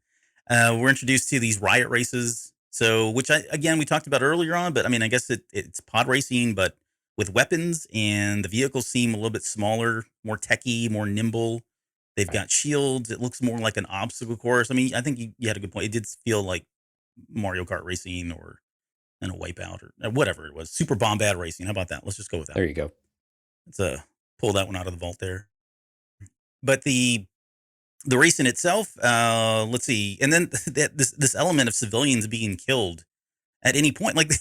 Speaker 2: We're introduced to these riot races. So, which we talked about earlier on, but I guess it's pod racing, but with weapons, and the vehicles seem a little bit smaller, more techy, more nimble. They've got shields. It looks more like an obstacle course. I think you had a good point. It did feel like Mario Kart racing or a Wipeout or whatever it was. Super Bombad racing. How about that? Let's just go with that.
Speaker 3: There you go.
Speaker 2: Let's pull that one out of the vault there. But the racing itself, let's see. And then this element of civilians being killed at any point, like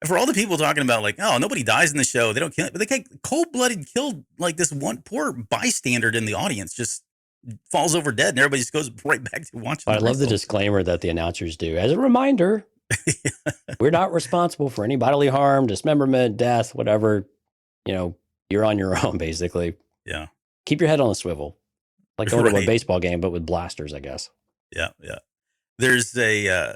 Speaker 2: for all the people talking about like, oh, nobody dies in the show. They don't kill it, but they cold-blooded killed like this one poor bystander in the audience just falls over dead and everybody just goes right back to watching.
Speaker 3: I love the disclaimer that the announcers do. As a reminder, we're not responsible for any bodily harm, dismemberment, death, whatever. You're on your own, basically.
Speaker 2: Yeah.
Speaker 3: Keep your head on a swivel. Like going to a baseball game, but with blasters, I guess.
Speaker 2: Yeah, yeah. There's a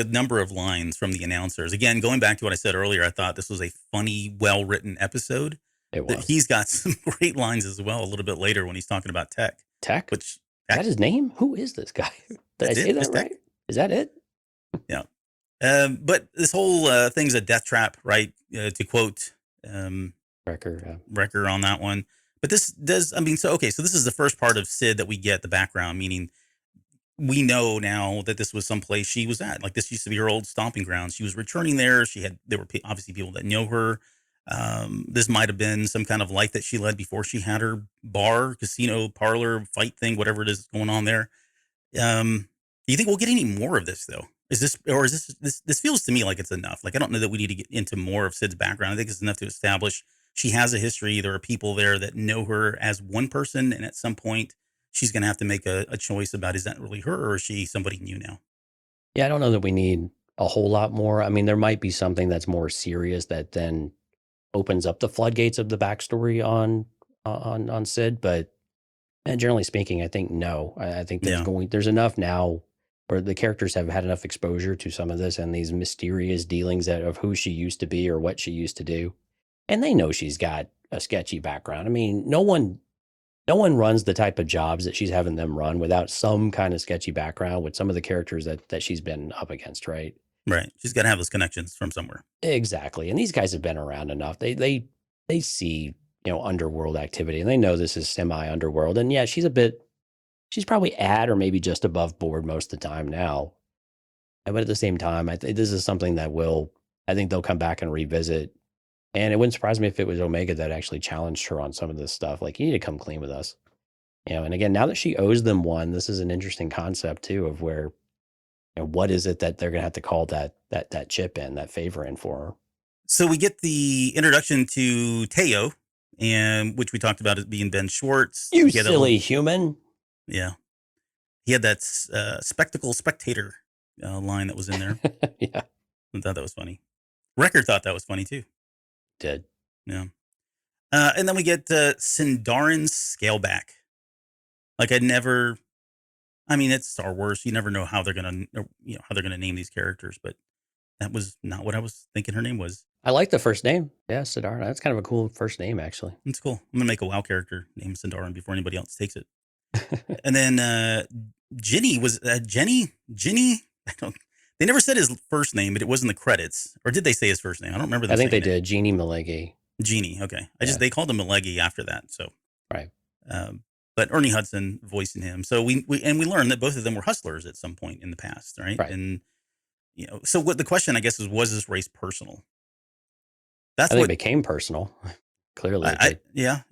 Speaker 2: number of lines from the announcers. Again, going back to what I said earlier, I thought this was a funny, well-written episode.
Speaker 3: It was.
Speaker 2: He's got some great lines as well a little bit later when he's talking about Tech.
Speaker 3: Tech? Is that his name? Who is this guy? Did I say that right? Tech. Is that it?
Speaker 2: Yeah. But this whole thing's a death trap, right? To quote Wrecker on that one. But this does, so this is the first part of Sid that we get the background, meaning we know now that this was someplace she was at. Like, this used to be her old stomping ground. She was returning there. There were obviously people that know her. This might have been some kind of life that she led before she had her bar, casino, parlor, fight thing, whatever it is going on there. Do you think we'll get any more of this though? This feels to me like it's enough. Like, I don't know that we need to get into more of Sid's background. I think it's enough to establish she has a history. There are people there that know her as one person, and at some point she's going to have to make a choice about, is that really her or is she somebody new now?
Speaker 3: Yeah, I don't know that we need a whole lot more. There might be something that's more serious that then opens up the floodgates of the backstory on Sid, but generally speaking, I think no. I think there's enough now where the characters have had enough exposure to some of this and these mysterious dealings of who she used to be or what she used to do. And they know she's got a sketchy background. No one runs the type of jobs that she's having them run without some kind of sketchy background with some of the characters that she's been up against, right?
Speaker 2: Right. She's got to have those connections from somewhere.
Speaker 3: Exactly. And these guys have been around enough. They see, underworld activity, and they know this is semi-underworld. And yeah, she's probably at or maybe just above board most of the time now. But at the same time, I think this is something that I think they'll come back and revisit. And it wouldn't surprise me if it was Omega that actually challenged her on some of this stuff. Like, you need to come clean with us. And again, now that she owes them one, this is an interesting concept too, of where, what is it that they're going to have to call that chip in, that favor in for her.
Speaker 2: So we get the introduction to Teo, and which we talked about as being Ben Schwartz.
Speaker 3: You silly human.
Speaker 2: Yeah. He had that spectacle spectator line that was in there.
Speaker 3: Yeah.
Speaker 2: I thought that was funny. Wrecker thought that was funny too.
Speaker 3: Did.
Speaker 2: Yeah. And then we get Sindarin's Scaleback. Like, it's Star Wars. You never know how they're gonna name these characters, but that was not what I was thinking her name was.
Speaker 3: I like the first name. Yeah, Sindarin. That's kind of a cool first name, actually.
Speaker 2: It's cool. I'm gonna make a WoW character named Sindarin before anybody else takes it. And then Ginny was Jenny. They never said his first name, but it was in the credits. Or did they say his first name? I don't remember.
Speaker 3: I think they did. Genie Malegi.
Speaker 2: Genie. Okay. They called him Malegi after that. So
Speaker 3: right.
Speaker 2: But Ernie Hudson voicing him. So we learned that both of them were hustlers at some point in the past, right? And so what the question I guess was this race personal?
Speaker 3: I think it became personal. Clearly,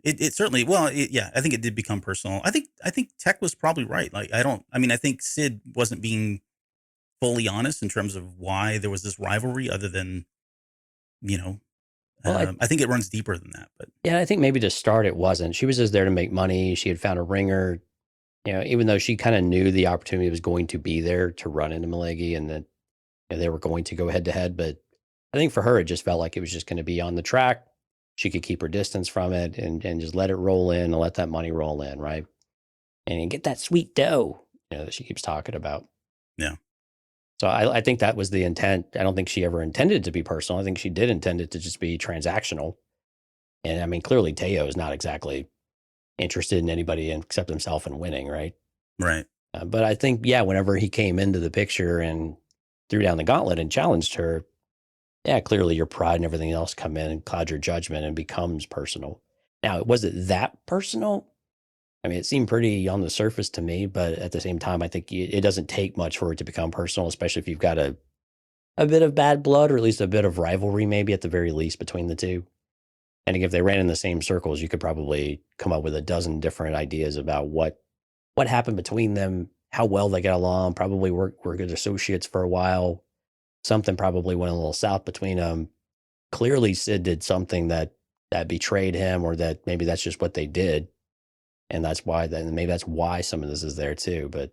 Speaker 2: it certainly. Well, I think it did become personal. I think Tech was probably right. Like, I think Sid wasn't being fully honest in terms of why there was this rivalry, other than, I think it runs deeper than that. But
Speaker 3: Yeah, I think maybe to start it wasn't. She was just there to make money. She had found a ringer, even though she kind of knew the opportunity was going to be there to run into Malegi and that they were going to go head to head. But I think for her, it just felt like it was just going to be on the track. She could keep her distance from it and just let it roll in and let that money roll in, right? And get that sweet dough, that she keeps talking about.
Speaker 2: Yeah.
Speaker 3: So I think that was the intent. I don't think she ever intended it to be personal. I think she did intend it to just be transactional. And I mean, clearly Teo is not exactly interested in anybody except himself and winning, right?
Speaker 2: Right.
Speaker 3: But I think, whenever he came into the picture and threw down the gauntlet and challenged her, clearly your pride and everything else come in and cloud your judgment and becomes personal. Now, was it that personal? I mean, it seemed pretty on the surface to me, but at the same time, I think it doesn't take much for it to become personal, especially if you've got a bit of bad blood or at least a bit of rivalry, maybe at the very least between the two. And if they ran in the same circles, you could probably come up with a dozen different ideas about what happened between them, how well they got along, probably were good associates for a while. Something probably went a little south between them. Clearly, Sid did something that betrayed him, or that maybe that's just what they did. And that's why, maybe that's why some of this is there too. But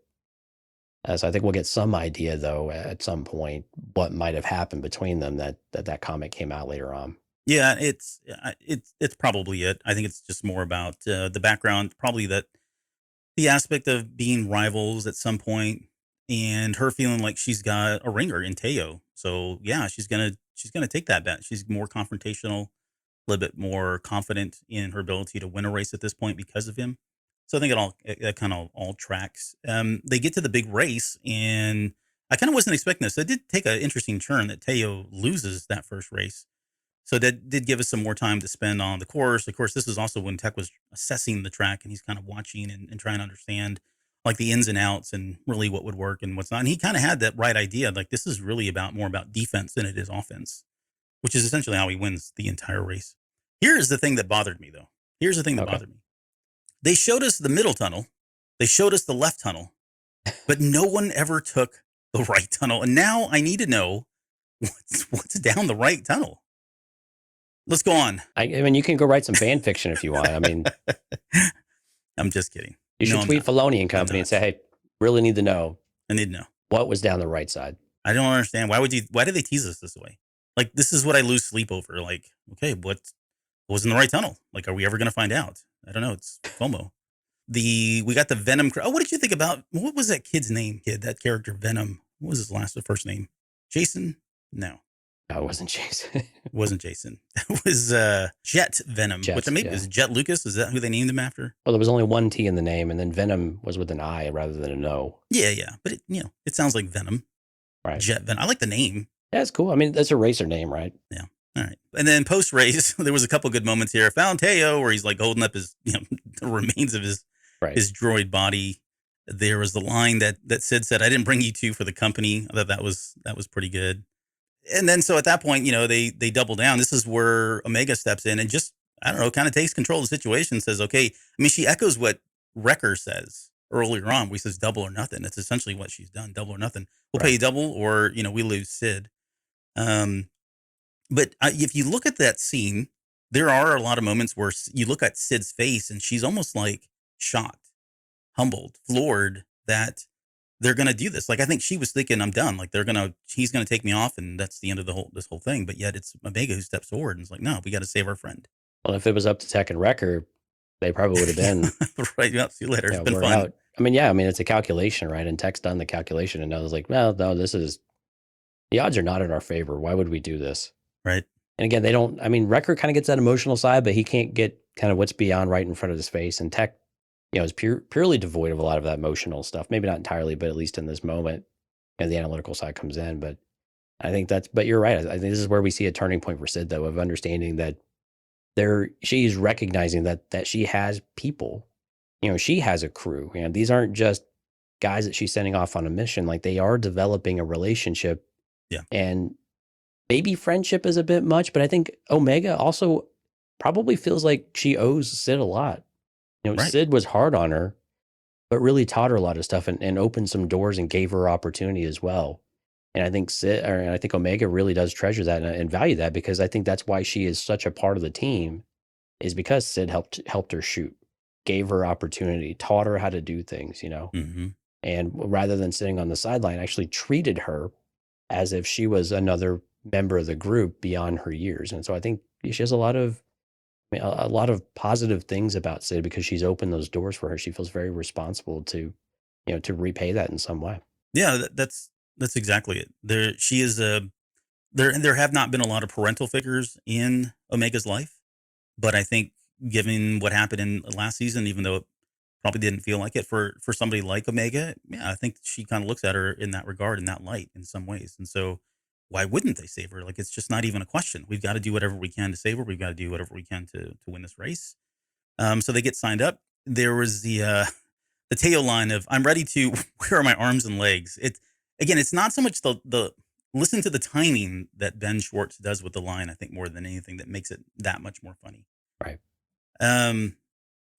Speaker 3: so I think we'll get some idea, though, at some point, what might have happened between them that comment came out later on.
Speaker 2: Yeah, it's probably it. I think it's just more about the background, probably that the aspect of being rivals at some point, and her feeling like she's got a ringer in Teo. So yeah, she's gonna take that bet. She's more confrontational, a little bit more confident in her ability to win a race at this point because of him. So I think it kind of all tracks. They get to the big race, and I kind of wasn't expecting this. It did take an interesting turn that Teo loses that first race. So that did give us some more time to spend on the course. Of course, this is also when Tech was assessing the track, and he's kind of watching and trying to understand like the ins and outs and really what would work and what's not. And he kind of had that right idea. Like, this is really more about defense than it is offense, which is essentially how he wins the entire race. Here's the thing that bothered me, though. Here's the thing that bothered me. They showed us the middle tunnel. They showed us the left tunnel, but no one ever took the right tunnel. And now I need to know what's down the right tunnel. Let's go on.
Speaker 3: I mean, you can go write some fan fiction if you want. I mean,
Speaker 2: I'm just kidding.
Speaker 3: You should tweet Filoni and company and say, "Hey, really need to know.
Speaker 2: I need to know
Speaker 3: what was down the right side."
Speaker 2: I don't understand. Why did they tease us this way? Like, this is what I lose sleep over. Like, okay, what was in the right tunnel? Like, are we ever going to find out? I don't know. It's FOMO. We got the Venom. Oh, what did you think about, what was that kid's name? That character Venom. What was his first name? Jason? No.
Speaker 3: No, it wasn't Jason.
Speaker 2: It wasn't Jason. That was Jet Venom. Which maybe is Jet Lucas? Is that who they named him after?
Speaker 3: Well, there was only one T in the name, and then Venom was with an I rather than an O.
Speaker 2: Yeah. But it sounds like Venom.
Speaker 3: Right.
Speaker 2: Jet Venom. I like the name.
Speaker 3: Yeah, it's cool. I mean, that's a racer name, right?
Speaker 2: Yeah. All right. And then post race, there was a couple good moments here. I found Teo where he's like holding up his, the remains of his droid body. There was the line that Sid said, "I didn't bring you two for the company." I thought that was pretty good. And then so at that point, they double down. This is where Omega steps in and just, I don't know, kind of takes control of the situation, says, okay, I mean, she echoes what Wrecker says earlier on, where he says double or nothing. That's essentially what she's done, double or nothing. We'll pay you double, or, we lose Sid. But if you look at that scene, there are a lot of moments where you look at Sid's face and she's almost like shocked, humbled, floored that they're going to do this. Like, I think she was thinking, I'm done. Like, he's going to take me off, and that's the end of this whole thing. But yet it's Omega who steps forward and is like, no, we got to save our friend.
Speaker 3: Well, if it was up to Tech and Wrecker, they probably would have been.
Speaker 2: Right. Yeah, see you later. It's been fun.
Speaker 3: Out. I mean, it's a calculation, right? And Tech's done the calculation, and I was like, well, no, the odds are not in our favor. Why would we do this?
Speaker 2: Right.
Speaker 3: And again, Wrecker kind of gets that emotional side, but he can't get kind of what's beyond right in front of his face. And Tech, is purely devoid of a lot of that emotional stuff. Maybe not entirely, but at least in this moment, the analytical side comes in. But I think but you're right. I think this is where we see a turning point for Sid, though, of understanding that she's recognizing that she has people. She has a crew. These aren't just guys that she's sending off on a mission. Like, they are developing a relationship.
Speaker 2: Yeah.
Speaker 3: And maybe friendship is a bit much, but I think Omega also probably feels like she owes Sid a lot. Sid was hard on her, but really taught her a lot of stuff and opened some doors and gave her opportunity as well. And I think Omega really does treasure that and value that, because I think that's why she is such a part of the team, is because Sid helped her shoot, gave her opportunity, taught her how to do things,
Speaker 2: Mm-hmm.
Speaker 3: and rather than sitting on the sideline, actually treated her as if she was another member of the group beyond her years. And so I think she has a lot of a lot of positive things about Sid because she's opened those doors for her. She feels very responsible to, to repay that in some way.
Speaker 2: Yeah, that's exactly it. She is a there have not been a lot of parental figures in Omega's life, but I think given what happened in last season, even though it probably didn't feel like it for somebody like Omega, yeah, I think she kind of looks at her in that regard, in that light, in some ways. And so, why wouldn't they save her? Like it's just not even a question. We've got to do whatever we can to save her. We've got to do whatever we can to win this race. So they get signed up. There was the tail line of "I'm ready to where are my arms and legs." It's not so much the listen to the timing that Ben Schwartz does with the line. I think more than anything that makes it that much more funny.
Speaker 3: Right.
Speaker 2: Um,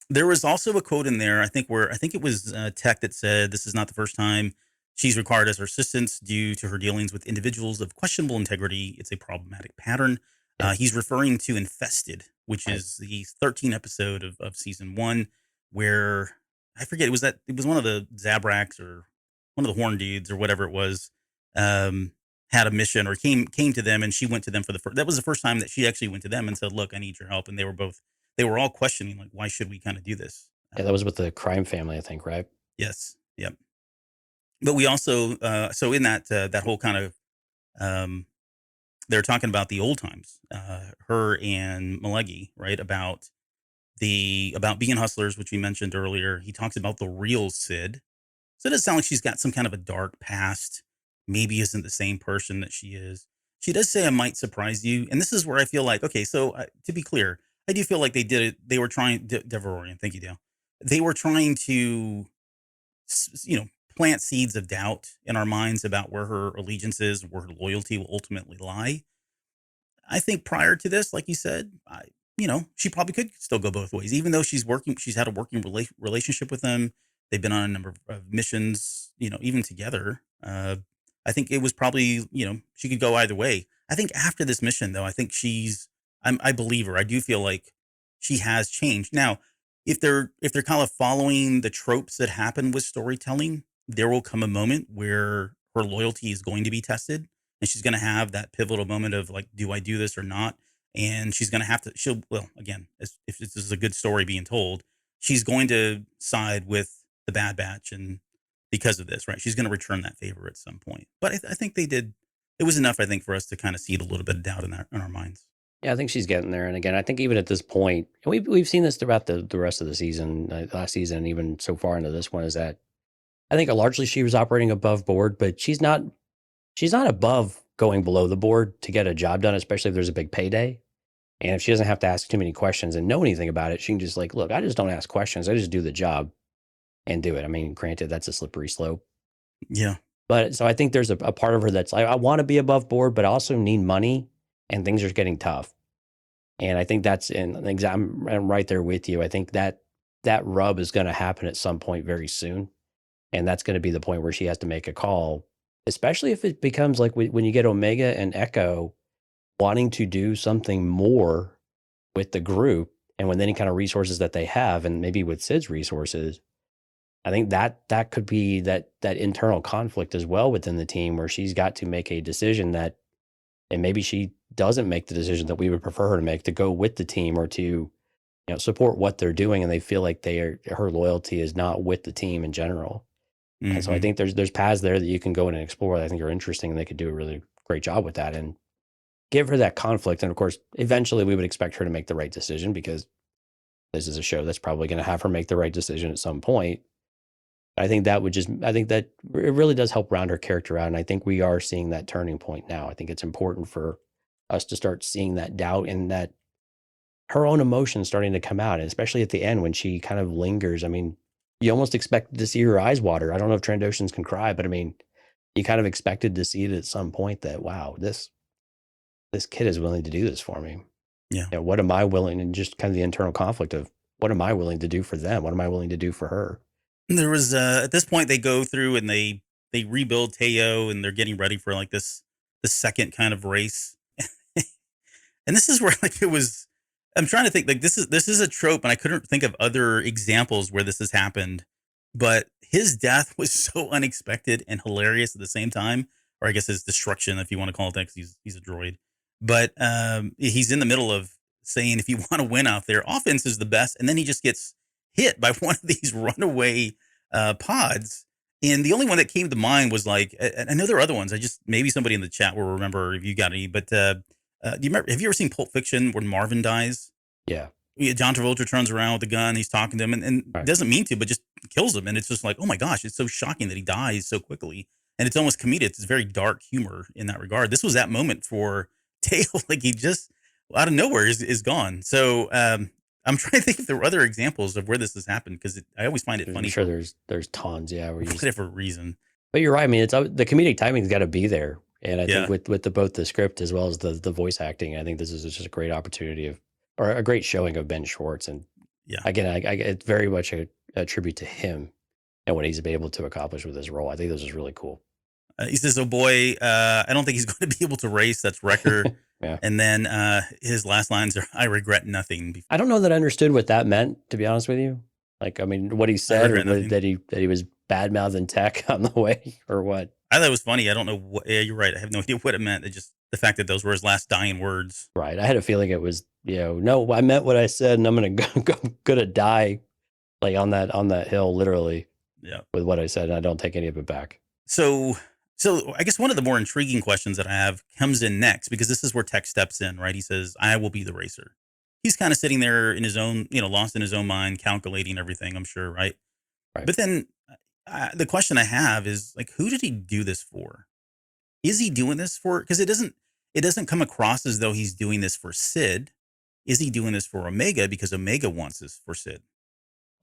Speaker 2: there was also a quote in there. I think it was Tech that said, "This is not the first time she's required as her assistance due to her dealings with individuals of questionable integrity. It's a problematic pattern."
Speaker 3: Yeah.
Speaker 2: He's referring to Infested, which
Speaker 3: Right.
Speaker 2: is the 13th episode of season one, where I forget it was one of the Zabraks or one of the Horn dudes or whatever it was. Um, had a mission or came to them, and she went to them for the first. That was the first time that she actually went to them and said, "Look, I need your help." And they were all questioning, like, why should we kind of do this?
Speaker 3: Yeah, that was with the crime family, I think, right?
Speaker 2: Yes, yep. But we also, so in that whole kind of, um, they're talking about the old times, her and Malegi, right? About being hustlers, which we mentioned earlier. He talks about the real Sid. So it does sound like she's got some kind of a dark past. Maybe isn't the same person that she is. She does say, "I might surprise you," and this is where I feel like, okay, so to be clear, I do feel like they did it. They were trying, Deverorian, thank you, Dale. They were trying to, you know, plant seeds of doubt in our minds about where her allegiances, where her loyalty will ultimately lie. I think prior to this, like you said, she probably could still go both ways, even though she's had a working relationship with them. They've been on a number of missions, even together. I think it was probably, she could go either way. I think after this mission, though, I think I believe her. I do feel like she has changed. Now, if they're kind of following the tropes that happen with storytelling, there will come a moment where her loyalty is going to be tested and she's going to have that pivotal moment of like, do I do this or not? And she's going to have to, well, again, if this is a good story being told, she's going to side with the Bad Batch. And because of this, right, she's going to return that favor at some point. But I think they did, it was enough, I think, for us to kind of seed a little bit of doubt in our minds.
Speaker 3: Yeah, I think she's getting there. And again, I think even at this point, and we've seen this throughout the rest of the season, last season, and even so far into this one, is that I think largely she was operating above board, but she's not above going below the board to get a job done, especially if there's a big payday. And if she doesn't have to ask too many questions and know anything about it, she can just like, look, I just don't ask questions. I just do the job and do it. I mean, granted, that's a slippery slope.
Speaker 2: Yeah.
Speaker 3: But so I think there's a part of her that's like, I want to be above board, but I also need money and things are getting tough. And I think that's I'm right there with you. I think that rub is going to happen at some point very soon. And that's going to be the point where she has to make a call, especially if it becomes like when you get Omega and Echo wanting to do something more with the group and with any kind of resources that they have, and maybe with Sid's resources, I think that could be that internal conflict as well within the team where she's got to make a decision that, and maybe she doesn't make the decision that we would prefer her to make to go with the team or to, support what they're doing. And they feel like her loyalty is not with the team in general. And so I
Speaker 2: Mm-hmm.
Speaker 3: think there's paths there that you can go in and explore that I think are interesting and they could do a really great job with that and give her that conflict. And of course, eventually we would expect her to make the right decision because this is a show that's probably going to have her make the right decision at some point. I think that it really does help round her character out. And I think we are seeing that turning point now. I think it's important for us to start seeing that doubt and that her own emotions starting to come out, and especially at the end when she kind of lingers. I mean, you almost expected to see her eyes water. I don't know if Trandoshans can cry, but I mean, you kind of expected to see it at some point that, wow, this kid is willing to do this for me.
Speaker 2: Yeah.
Speaker 3: What am I willing, and just kind of the internal conflict of what am I willing to do for them? What am I willing to do for her?
Speaker 2: And there was at this point they go through and they rebuild Teo and they're getting ready for like the second kind of race. And this is where like it was I'm trying to think. Like this is a trope, and I couldn't think of other examples where this has happened. But his death was so unexpected and hilarious at the same time, or I guess his destruction, if you want to call it that, because he's a droid. But he's in the middle of saying, if you want to win out there, offense is the best, and then he just gets hit by one of these runaway pods. And the only one that came to mind was like, I know there are other ones. I just maybe somebody in the chat will remember if you got any. But do you remember? Have you ever seen Pulp Fiction when Marvin dies?
Speaker 3: Yeah.
Speaker 2: Yeah, John Travolta turns around with a gun. He's talking to him and
Speaker 3: Right.
Speaker 2: doesn't mean to, but just kills him. And it's just like, oh my gosh, it's so shocking that he dies so quickly. And it's almost comedic. It's very dark humor in that regard. This was that moment for Tail. Like he just out of nowhere is gone. So I'm trying to think if there were other examples of where this has happened because I always find it
Speaker 3: I'm
Speaker 2: funny
Speaker 3: sure
Speaker 2: for
Speaker 3: there's tons. Yeah. Where you just,
Speaker 2: whatever reason.
Speaker 3: but you're right. I mean, it's the comedic timing's got to be there. And I
Speaker 2: Yeah.
Speaker 3: think with both the script as well as the voice acting, I think this is just a great opportunity or a great showing of Ben Schwartz. And
Speaker 2: Yeah.
Speaker 3: again, it's very much a tribute to him and what he's been able to accomplish with his role. I think this is really cool.
Speaker 2: He says, "Oh boy, I don't think he's going to be able to race." That's Wrecker.
Speaker 3: Yeah.
Speaker 2: And then his last lines are, "I regret nothing."
Speaker 3: I don't know that I understood what that meant, to be honest with you. Like, I mean, what he said, or
Speaker 2: regret nothing.
Speaker 3: that he was bad mouthing Tech on the way, or what?
Speaker 2: I thought it was funny. I don't know what. Yeah, you're right. I have no idea what it meant. It just the fact that those were his last dying words.
Speaker 3: Right. I had a feeling it was, no, I meant what I said, and I'm gonna die, like on that hill, literally.
Speaker 2: Yeah.
Speaker 3: With what I said, and I don't take any of it back.
Speaker 2: So I guess one of the more intriguing questions that I have comes in next because this is where Tech steps in, right? He says, "I will be the racer." He's kind of sitting there in his own, lost in his own mind, calculating everything. I'm sure, right?
Speaker 3: Right.
Speaker 2: But then the question I have is like, who did he do this for? Is he doing this for? Because it doesn't come across as though he's doing this for Sid. Is he doing this for Omega because Omega wants this for Sid?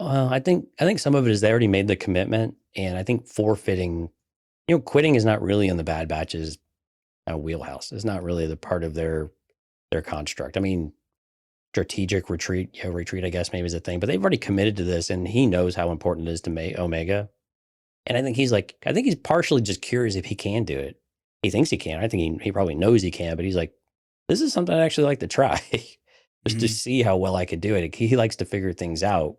Speaker 3: I think some of it is they already made the commitment, and I think forfeiting, quitting is not really in the Bad Batch's wheelhouse. It's not really the part of their construct. I mean, strategic retreat, I guess maybe is a thing, but they've already committed to this, and he knows how important it is to Omega. And I think he's partially just curious if he can do it. He thinks he can. I think he probably knows he can, but he's like, this is something I'd actually like to try just to see how well I could do it. He likes to figure things out.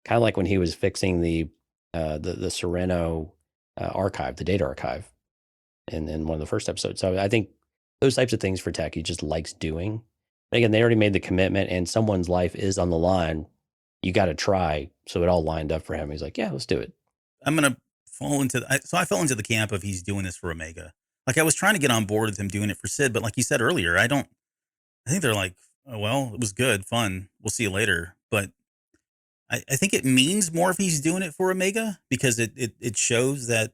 Speaker 3: Kind of like when he was fixing the Sereno archive, the data archive in one of the first episodes. So I think those types of things for Tech, he just likes doing. And again, they already made the commitment and someone's life is on the line. You got to try. So it all lined up for him. He's like, yeah, let's do it.
Speaker 2: I'm going to fall into, I fell into the camp of he's doing this for Omega. Like I was trying to get on board with him doing it for Sid, but like you said earlier, I think they're like, oh, well, it was good, fun. We'll see you later. But I think it means more if he's doing it for Omega because it shows that,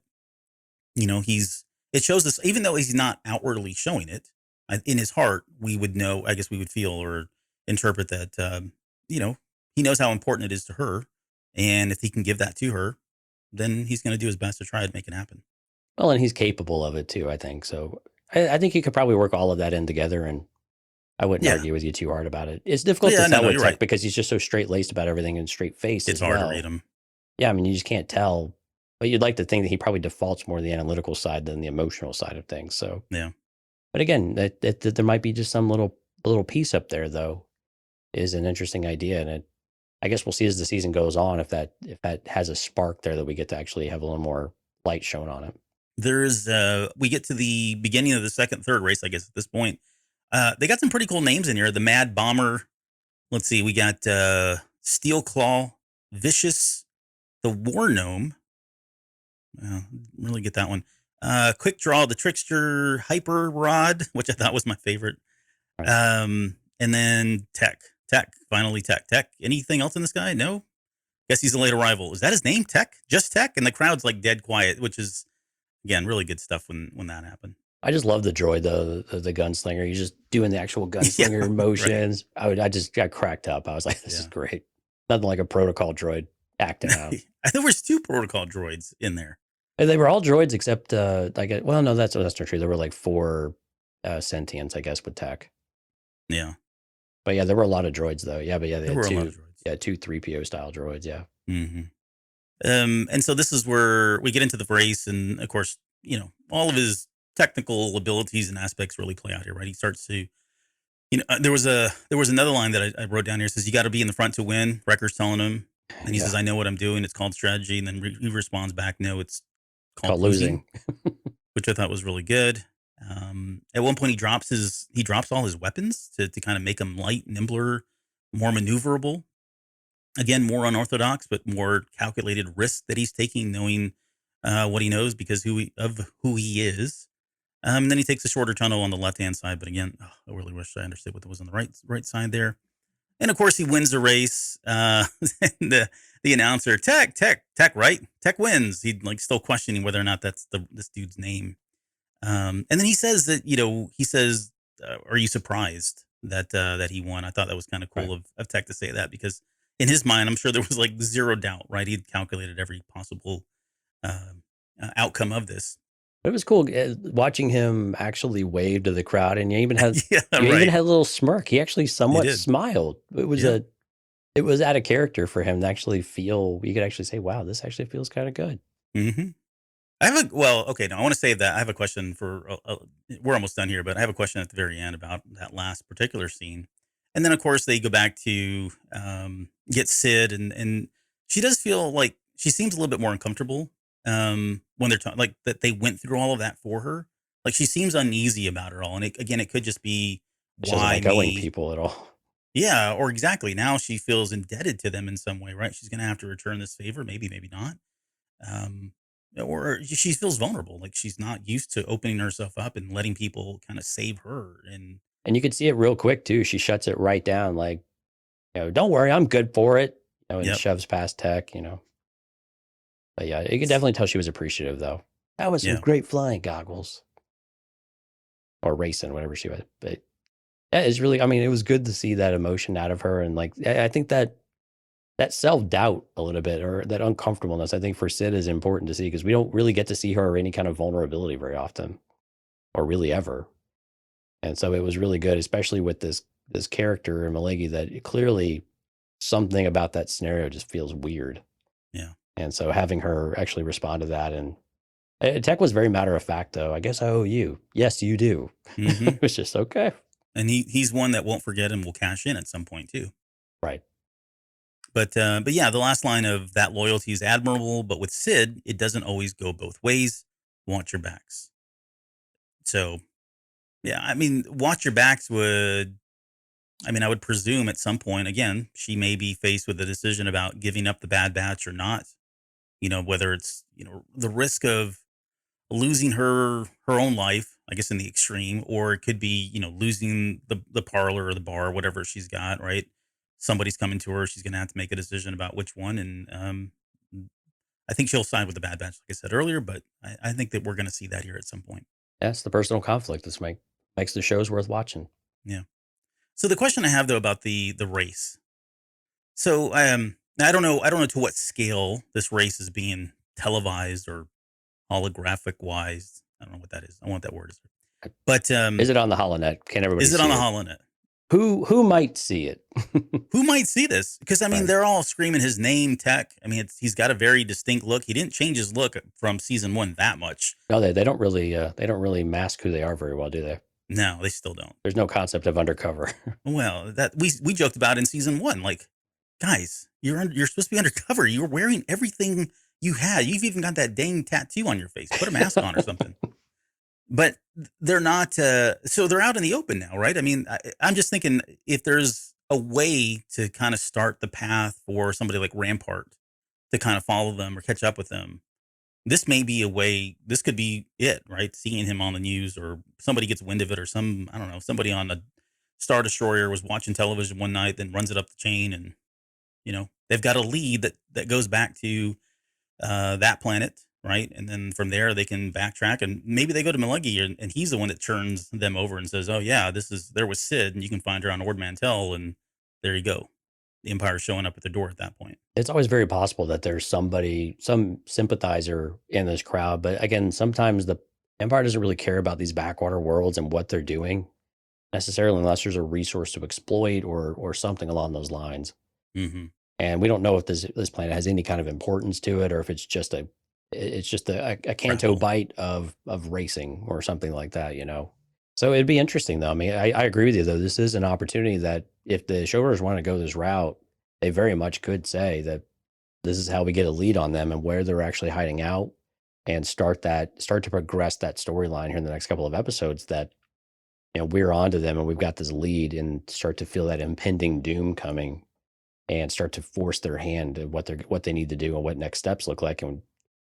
Speaker 2: it shows this, even though he's not outwardly showing it in his heart, we would know, I guess we would feel or interpret that, he knows how important it is to her. And if he can give that to her, then he's going to do his best to try to make it happen.
Speaker 3: Well, and he's capable of it too, I think. So I think you could probably work all of that in together, and I wouldn't argue with you too hard about it. It's difficult to tell with Tech because he's just so straight-laced about everything and straight-faced
Speaker 2: It's
Speaker 3: as
Speaker 2: hard
Speaker 3: well.
Speaker 2: to read him.
Speaker 3: Yeah, I mean, you just can't tell. But you'd like to think that he probably defaults more to the analytical side than the emotional side of things. So
Speaker 2: yeah.
Speaker 3: But again, that there might be just some little piece up there, though, is an interesting idea, and I guess we'll see as the season goes on if that has a spark there that we get to actually have a little more light shown on it.
Speaker 2: There's we get to the beginning of the second, third race, I guess at this point. They got some pretty cool names in here. The Mad Bomber. Let's see, we got Steel Claw, Vicious, the War Gnome. Really get that one. Quick Draw, the Trickster, Hyper Rod, which I thought was my favorite.
Speaker 3: Right.
Speaker 2: And then Tech, finally Tech. Anything else in this guy? No. Guess he's a late arrival. Is that his name? Tech? Just Tech? And the crowd's like dead quiet, which is, again, really good stuff when that happened.
Speaker 3: I just love the droid, the gunslinger. He's just doing the actual gunslinger motions. Right. I just got cracked up. I was like, this is great. Nothing like a protocol droid acting out.
Speaker 2: There was 2 protocol droids in there.
Speaker 3: And they were all droids except well, no, that's not true. There were like 4 sentients, I guess, with Tech.
Speaker 2: Yeah.
Speaker 3: But yeah, there were a lot of droids though. Yeah, but yeah,
Speaker 2: there were 2, a lot of droids.
Speaker 3: Yeah, 2 3PO style droids. Yeah.
Speaker 2: Mm-hmm. And so this is where we get into the race, and of course, all of his technical abilities and aspects really play out here, right? He starts to There was another line that I wrote down here. It says, "You got to be in the front to win." Wrecker's telling him, and he says,
Speaker 3: Yeah,
Speaker 2: "I know what I'm doing. It's called strategy." And then he responds back, "No, it's called
Speaker 3: called
Speaker 2: losing,"
Speaker 3: losing.
Speaker 2: which I thought was really good. At one point, he drops all his weapons to kind of make him light, nimbler, more maneuverable. Again, more unorthodox, but more calculated risk that he's taking, knowing what he knows because who he is. Then he takes a shorter tunnel on the left hand side, but again, I really wish I understood what was on the right side there. And of course, he wins the race. The announcer, Tech, right? Tech wins. He like still questioning whether or not that's this dude's name. And then he says that he says, "Are you surprised that he won?" I thought that was kind of
Speaker 3: Right.
Speaker 2: cool of Tech to say that because in his mind, I'm sure there was like zero doubt. Right? He'd calculated every possible uh, outcome of this.
Speaker 3: It was cool watching him actually wave to the crowd, and
Speaker 2: Yeah,
Speaker 3: you even
Speaker 2: right.
Speaker 3: had a little smirk. He actually
Speaker 2: He
Speaker 3: somewhat
Speaker 2: did.
Speaker 3: smiled.
Speaker 2: Yeah.
Speaker 3: It was out of character for him to actually feel. You could actually say, "Wow, this actually feels kind of good."
Speaker 2: Hmm. I have a well, okay. No, I want to save that. I have a question for. We're almost done here, but I have a question at the very end about that last particular scene, and then of course they go back to get Sid, and she does feel like she seems a little bit more uncomfortable when they're talking, like that they went through all of that for her. Like she seems uneasy about it all, and again, it could just be
Speaker 3: She doesn't
Speaker 2: why
Speaker 3: like owing
Speaker 2: me.
Speaker 3: people at all.
Speaker 2: Yeah, or exactly. Now she feels indebted to them in some way, right? She's going to have to return this favor, maybe not. Um, or she feels vulnerable, like she's not used to opening herself up and letting people kind of save her. And
Speaker 3: And you could see it real quick too. She shuts it right down, like, "Don't worry, I'm good for it." And
Speaker 2: yep,
Speaker 3: shoves past Tech. But yeah, you could definitely tell she was appreciative though. That was some
Speaker 2: yeah,
Speaker 3: great flying goggles or racing, whatever she was. But yeah, it's really, I mean, it was good to see that emotion out of her. And like, I think that self doubt a little bit or that uncomfortableness, I think for Sid is important to see because we don't really get to see her or any kind of vulnerability very often or really ever. And so it was really good, especially with this character in Malegi that clearly something about that scenario just feels weird.
Speaker 2: yeah.
Speaker 3: And so having her actually respond to that and Tech was very matter of fact though. "I guess I owe you." "Yes, you do."
Speaker 2: Hmm.
Speaker 3: It was just okay.
Speaker 2: And he's one that won't forget and will cash in at some point too.
Speaker 3: Right.
Speaker 2: But yeah, the last line of that loyalty is admirable, but with Sid, it doesn't always go both ways. Watch your backs. So yeah, I mean, watch your backs would. I mean, I would presume at some point, again, she may be faced with a decision about giving up the Bad Batch or not. Whether it's the risk of losing her own life, I guess in the extreme, or it could be losing the parlor or the bar, whatever she's got. Right, somebody's coming to her. She's going to have to make a decision about which one, and I think she'll side with the Bad Batch, like I said earlier. But I think that we're going to see that here at some point.
Speaker 3: That's the personal conflict that's makes the shows worth watching.
Speaker 2: Yeah. So the question I have though about the race. So I don't know to what scale this race is being televised or holographic wise. I don't know what that is. I want that word. But
Speaker 3: Is it on the HoloNet? Can everybody
Speaker 2: is it on
Speaker 3: see
Speaker 2: the
Speaker 3: it?
Speaker 2: HoloNet?
Speaker 3: Who might see it?
Speaker 2: Who might see this? Because I mean,
Speaker 3: Right.
Speaker 2: they're all screaming his name, Tech. I mean, he's got a very distinct look. He didn't change his look from season one that much.
Speaker 3: No, they don't really mask who they are very well, do they?
Speaker 2: No, they still don't.
Speaker 3: There's no concept of undercover.
Speaker 2: Well, that we joked about in season one. Like, guys, you're supposed to be undercover. You're wearing everything you had. You've even got that dang tattoo on your face. Put a mask on or something. But they're not. So they're out in the open now, right? I mean, I'm just thinking if there's a way to kind of start the path for somebody like Rampart to kind of follow them or catch up with them. This may be a way. This could be it, right? Seeing him on the news, or somebody gets wind of it, or I don't know, somebody on a Star Destroyer was watching television one night, then runs it up the chain, and they've got a lead that goes back to that planet, right? And then from there they can backtrack, and maybe they go to Malegi, and he's the one that turns them over and says, "Oh yeah, there was Sid, and you can find her on Ord Mantell," and there you go. The Empire's showing up at the door at that point.
Speaker 3: It's always very possible that there's somebody, some sympathizer in this crowd. But again, sometimes the Empire doesn't really care about these backwater worlds and what they're doing necessarily, unless there's a resource to exploit or something along those lines.
Speaker 2: Hmm.
Speaker 3: And we don't know if this planet has any kind of importance to it, or if it's just a canto
Speaker 2: Travel.
Speaker 3: bite of racing or something like that. So it'd be interesting, though. I mean, I agree with you, though. This is an opportunity that if the showrunners want to go this route, they very much could say that this is how we get a lead on them and where they're actually hiding out, and start to progress that storyline here in the next couple of episodes. That we're onto them and we've got this lead, and start to feel that impending doom coming, and start to force their hand to what they need to do and what next steps look like. And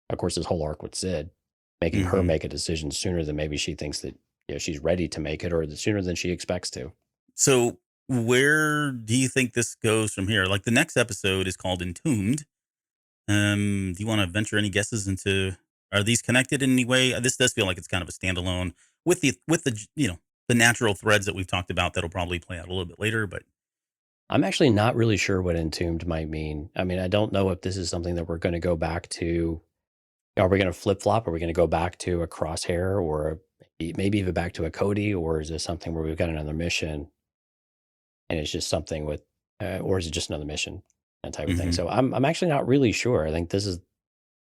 Speaker 3: of course, this whole arc with Sid, making her
Speaker 2: Mhm.
Speaker 3: make a decision sooner than maybe she thinks that she's ready to make it, or sooner than she expects to.
Speaker 2: So where do you think this goes from here? Like the next episode is called Entombed. Do you want to venture any guesses into, are these connected in any way? This does feel like it's kind of a standalone with the the natural threads that we've talked about that'll probably play out a little bit later. But
Speaker 3: I'm actually not really sure what entombed might mean. I mean, I don't know if this is something that we're going to go back to. Are we going to flip flop? Are we going to go back to a Crosshair, or maybe even back to a Cody? Or is this something where we've got another mission and it's just something with, or is it just another mission, that type of thing?
Speaker 2: mhm.
Speaker 3: So I'm actually not really sure. I think this is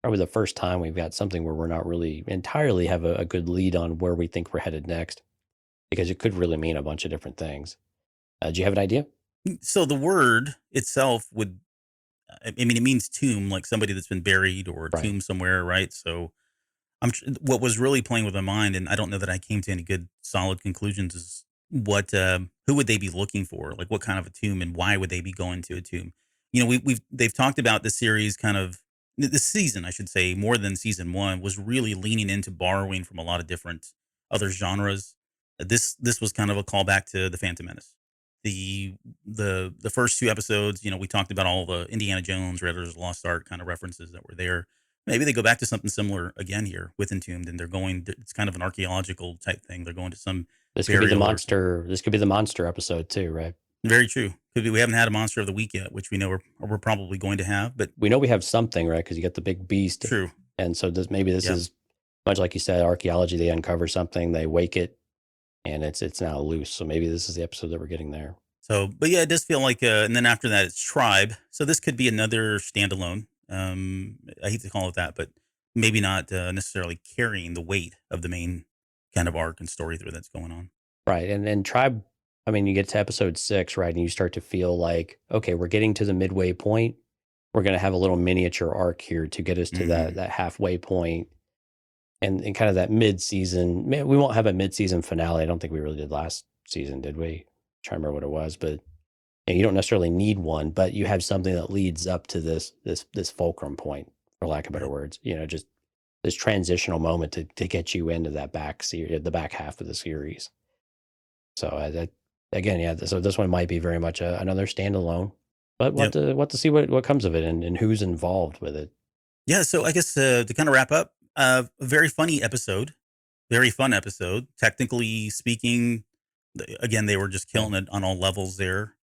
Speaker 3: probably the first time we've got something where we're not really entirely have a good lead on where we think we're headed next, because it could really mean a bunch of different things. Do you have an idea?
Speaker 2: So the word itself would, I mean, it means tomb, like somebody that's been buried or a
Speaker 3: Right.
Speaker 2: tomb somewhere, right? So what was really playing with my mind, and I don't know that I came to any good solid conclusions, is what who would they be looking for? Like what kind of a tomb, and why would they be going to a tomb? They've talked about the series kind of this season, I should say, more than season one, was really leaning into borrowing from a lot of different other genres. This was kind of a callback to the Phantom Menace. The first two episodes, we talked about all the Indiana Jones, Raiders of the Lost Ark kind of references that were there. Maybe they go back to something similar again here with Entombed, and it's kind of an archeological type thing. They're going to some
Speaker 3: This could be the
Speaker 2: burial or
Speaker 3: monster. This could be the monster episode too, right?
Speaker 2: very true. Could be we haven't had a monster of the week yet, which we know we're probably going to have, but
Speaker 3: We know we have something, right? Because you get the big beast,
Speaker 2: true.
Speaker 3: and so maybe this
Speaker 2: Yeah.
Speaker 3: is much like you said, archaeology. They uncover something, they wake it, and it's now loose. So maybe this is the episode that we're getting there.
Speaker 2: So, but yeah, it does feel like, and then after that, it's Tribe. So this could be another standalone. I hate to call it that, but maybe not necessarily carrying the weight of the main kind of arc and story through that's going on.
Speaker 3: Right. And Tribe, I mean, you get to episode 6, right? And you start to feel like, okay, we're getting to the midway point. We're going to have a little miniature arc here to get us to
Speaker 2: Mhm.
Speaker 3: that halfway point, and kind of that mid season. We won't have a mid season finale. I don't think we really did last season, did we? Trying to remember what it was, but you don't necessarily need one, but you have something that leads up to this fulcrum point, for lack of better
Speaker 2: Right.
Speaker 3: words. Just this transitional moment to get you into that the back half of the series. So that again, yeah. So this one might be very much another standalone, but
Speaker 2: Yep.
Speaker 3: what to see what comes of it, and who's involved with it.
Speaker 2: Yeah, so I guess to kind of wrap up, a very funny episode, very fun episode. Technically speaking, again, they were just
Speaker 3: Yeah.
Speaker 2: killing it on all levels there.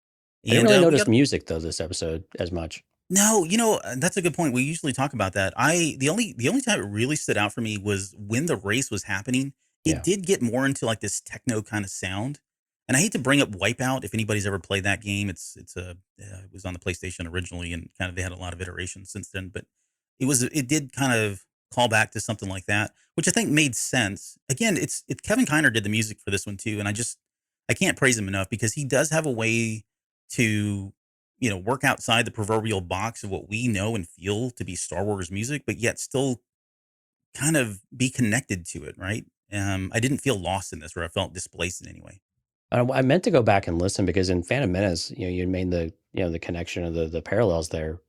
Speaker 3: I didn't
Speaker 2: And
Speaker 3: really
Speaker 2: we
Speaker 3: notice
Speaker 2: got
Speaker 3: music though this episode as much.
Speaker 2: no, that's a good point. We usually talk about that. The only time it really stood out for me was when the race was happening. It
Speaker 3: Yeah.
Speaker 2: did get more into like this techno kind of sound. And I hate to bring up Wipeout if anybody's ever played that game. It was on the PlayStation originally, and kind of they had a lot of iterations since then. But it did kind of call back to something like that, which I think made sense. Again, it Kevin Kiner did the music for this one too, and I can't praise him enough because he does have a way to work outside the proverbial box of what we know and feel to be Star Wars music, but yet still kind of be connected to it, right? I didn't feel lost in this, or I felt displaced in any way.
Speaker 3: I meant to go back and listen because in Phantom Menace, you made the connection of the parallels there.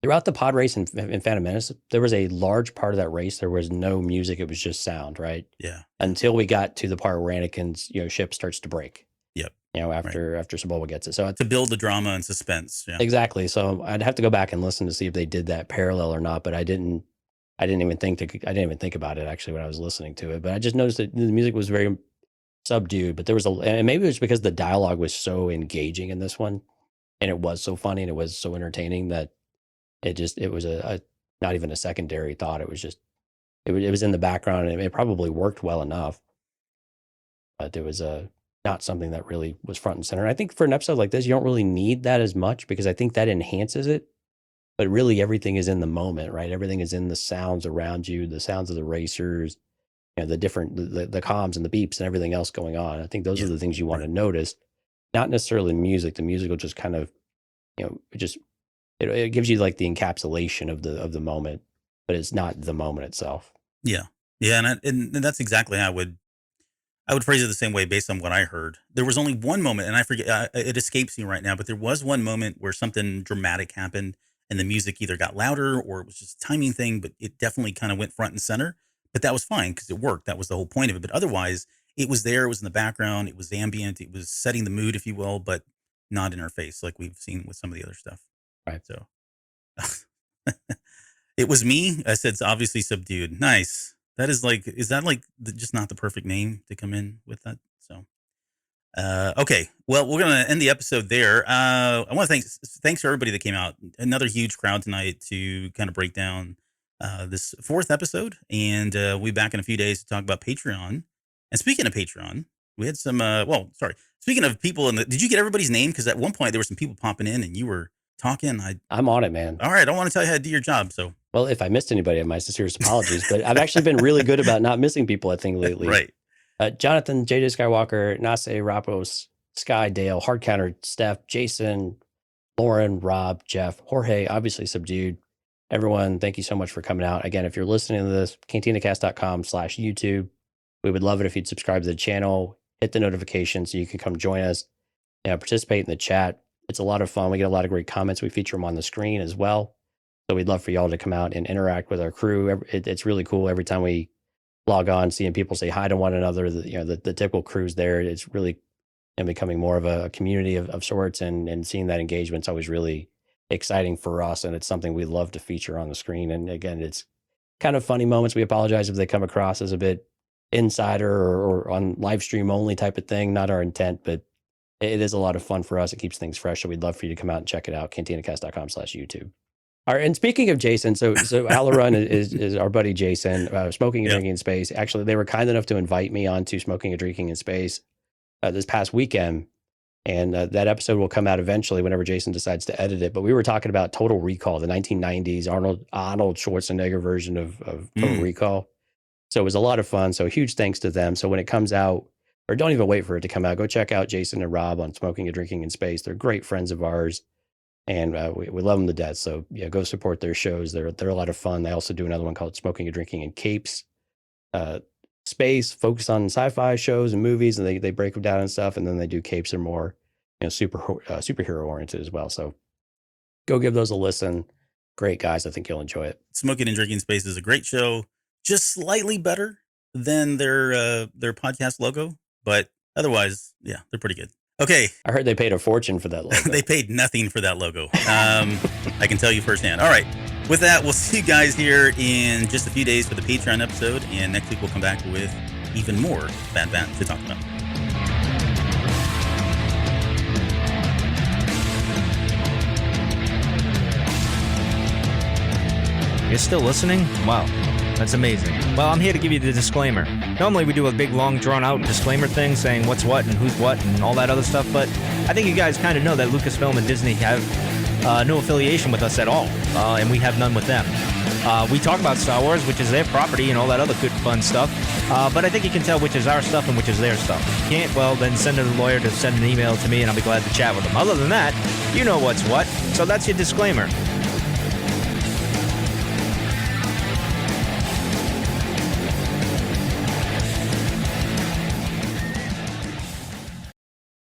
Speaker 3: Throughout the pod race in Phantom Menace, there was a large part of that race. There was no music; it was just sound, right?
Speaker 2: Yeah.
Speaker 3: Until we got to the part where Anakin's ship starts to break.
Speaker 2: Yep. Right.
Speaker 3: After Sebulba gets it. So
Speaker 2: To build the drama and suspense. Yeah.
Speaker 3: exactly. So I'd have to go back and listen to see if they did that parallel or not. But I didn't. I didn't even think about it actually when I was listening to it. But I just noticed that the music was very subdued. But there was and maybe it was because the dialogue was so engaging in this one, and it was so funny and it was so entertaining that it was a not even a secondary thought. It was just it was in the background, and it probably worked well enough, but it was not something that really was front and center. And I think for an episode like this, you don't really need that as much because I think that enhances it. But really, everything is in the moment, right? Everything is in the sounds around you, the sounds of the racers, the different the comms and the beeps and everything else going on. I think those are the things you want to notice, not necessarily music. The music will just kind of, it gives you like the encapsulation of the moment, but it's not the moment itself.
Speaker 2: Yeah, and that's exactly how I would phrase it the same way based on what I heard. There was only one moment, and I forget, it escapes me right now, but there was one moment where something dramatic happened and the music either got louder or it was just a timing thing, but it definitely kind of went front and center. But that was fine because it worked. That was the whole point of it. But otherwise, it was there, it was in the background, it was ambient, it was setting the mood, if you will, but not in our face like we've seen with some of the other stuff.
Speaker 3: Right.
Speaker 2: So it was me. I said it's obviously subdued. Nice. Is that like just not the perfect name to come in with that? So, okay. Well, we're going to end the episode there. I want to thanks to everybody that came out. Another huge crowd tonight to kind of break down this 4th episode. And we'll be back in a few days to talk about Patreon. And speaking of Patreon, we had some, speaking of people did you get everybody's name? Because at one point there were some people popping in and you were talking.
Speaker 3: I'm on it, man.
Speaker 2: All right. I don't want to tell you how to do your job. So,
Speaker 3: well, if I missed anybody, my sincerest apologies, but I've actually been really good about not missing people, I think, lately.
Speaker 2: Right.
Speaker 3: Jonathan, JJ Skywalker, Nase, Rapos, Sky, Dale, Hard Counter, Steph, Jason, Lauren, Rob, Jeff, Jorge, obviously Subdued. Everyone, thank you so much for coming out. Again, if you're listening to this, cantinacast.com/YouTube. We would love it if you'd subscribe to the channel, hit the notification so you can come join us, participate in the chat. It's a lot of fun. We get a lot of great comments. We feature them on the screen as well. So we'd love for y'all to come out and interact with our crew. It's really cool every time we log on, seeing people say hi to one another. The typical crew's there. It's really becoming more of a community of sorts, and seeing that engagement's always really exciting for us. And it's something we love to feature on the screen. And again, it's kind of funny moments. We apologize if they come across as a bit insider or on live stream only type of thing. Not our intent, but it is a lot of fun for us. It keeps things fresh. So we'd love for you to come out and check it out. cantinacast.com/YouTube. All right. And speaking of Jason, so Alarun is our buddy Jason, Smoking and Drinking in Space. Actually, they were kind enough to invite me onto Smoking and Drinking in Space this past weekend. And that episode will come out eventually whenever Jason decides to edit it. But we were talking about Total Recall, the 1990s Arnold Schwarzenegger version of Total Recall. So it was a lot of fun. So huge thanks to them. So when it comes out, or don't even wait for it to come out, go check out Jason and Rob on Smoking and Drinking in Space. They're great friends of ours, and we love them to death. So yeah, go support their shows. They're a lot of fun. They also do another one called Smoking and Drinking in Capes. Space, focus on sci-fi shows and movies, and they break them down and stuff. And then they do Capes that are more superhero oriented as well. So go give those a listen. Great guys. I think you'll enjoy it.
Speaker 2: Smoking and Drinking Space is a great show, just slightly better than their podcast logo, but otherwise, yeah, they're pretty good. Okay.
Speaker 3: I heard they paid a fortune for that logo.
Speaker 2: They paid nothing for that logo. I can tell you firsthand. All right. With that, we'll see you guys here in just a few days for the Patreon episode, and next week we'll come back with even more Bad Bat to talk about.
Speaker 1: You're still listening? Wow. That's amazing. Well, I'm here to give you the disclaimer. Normally we do a big, long, drawn-out disclaimer thing saying what's what and who's what and all that other stuff, but I think you guys kind of know that Lucasfilm and Disney have no affiliation with us at all, and we have none with them. We talk about Star Wars, which is their property and all that other good, fun stuff, but I think you can tell which is our stuff and which is their stuff. If you can't, well, then send a lawyer to send an email to me, and I'll be glad to chat with them. Other than that, you know what's what, so that's your disclaimer.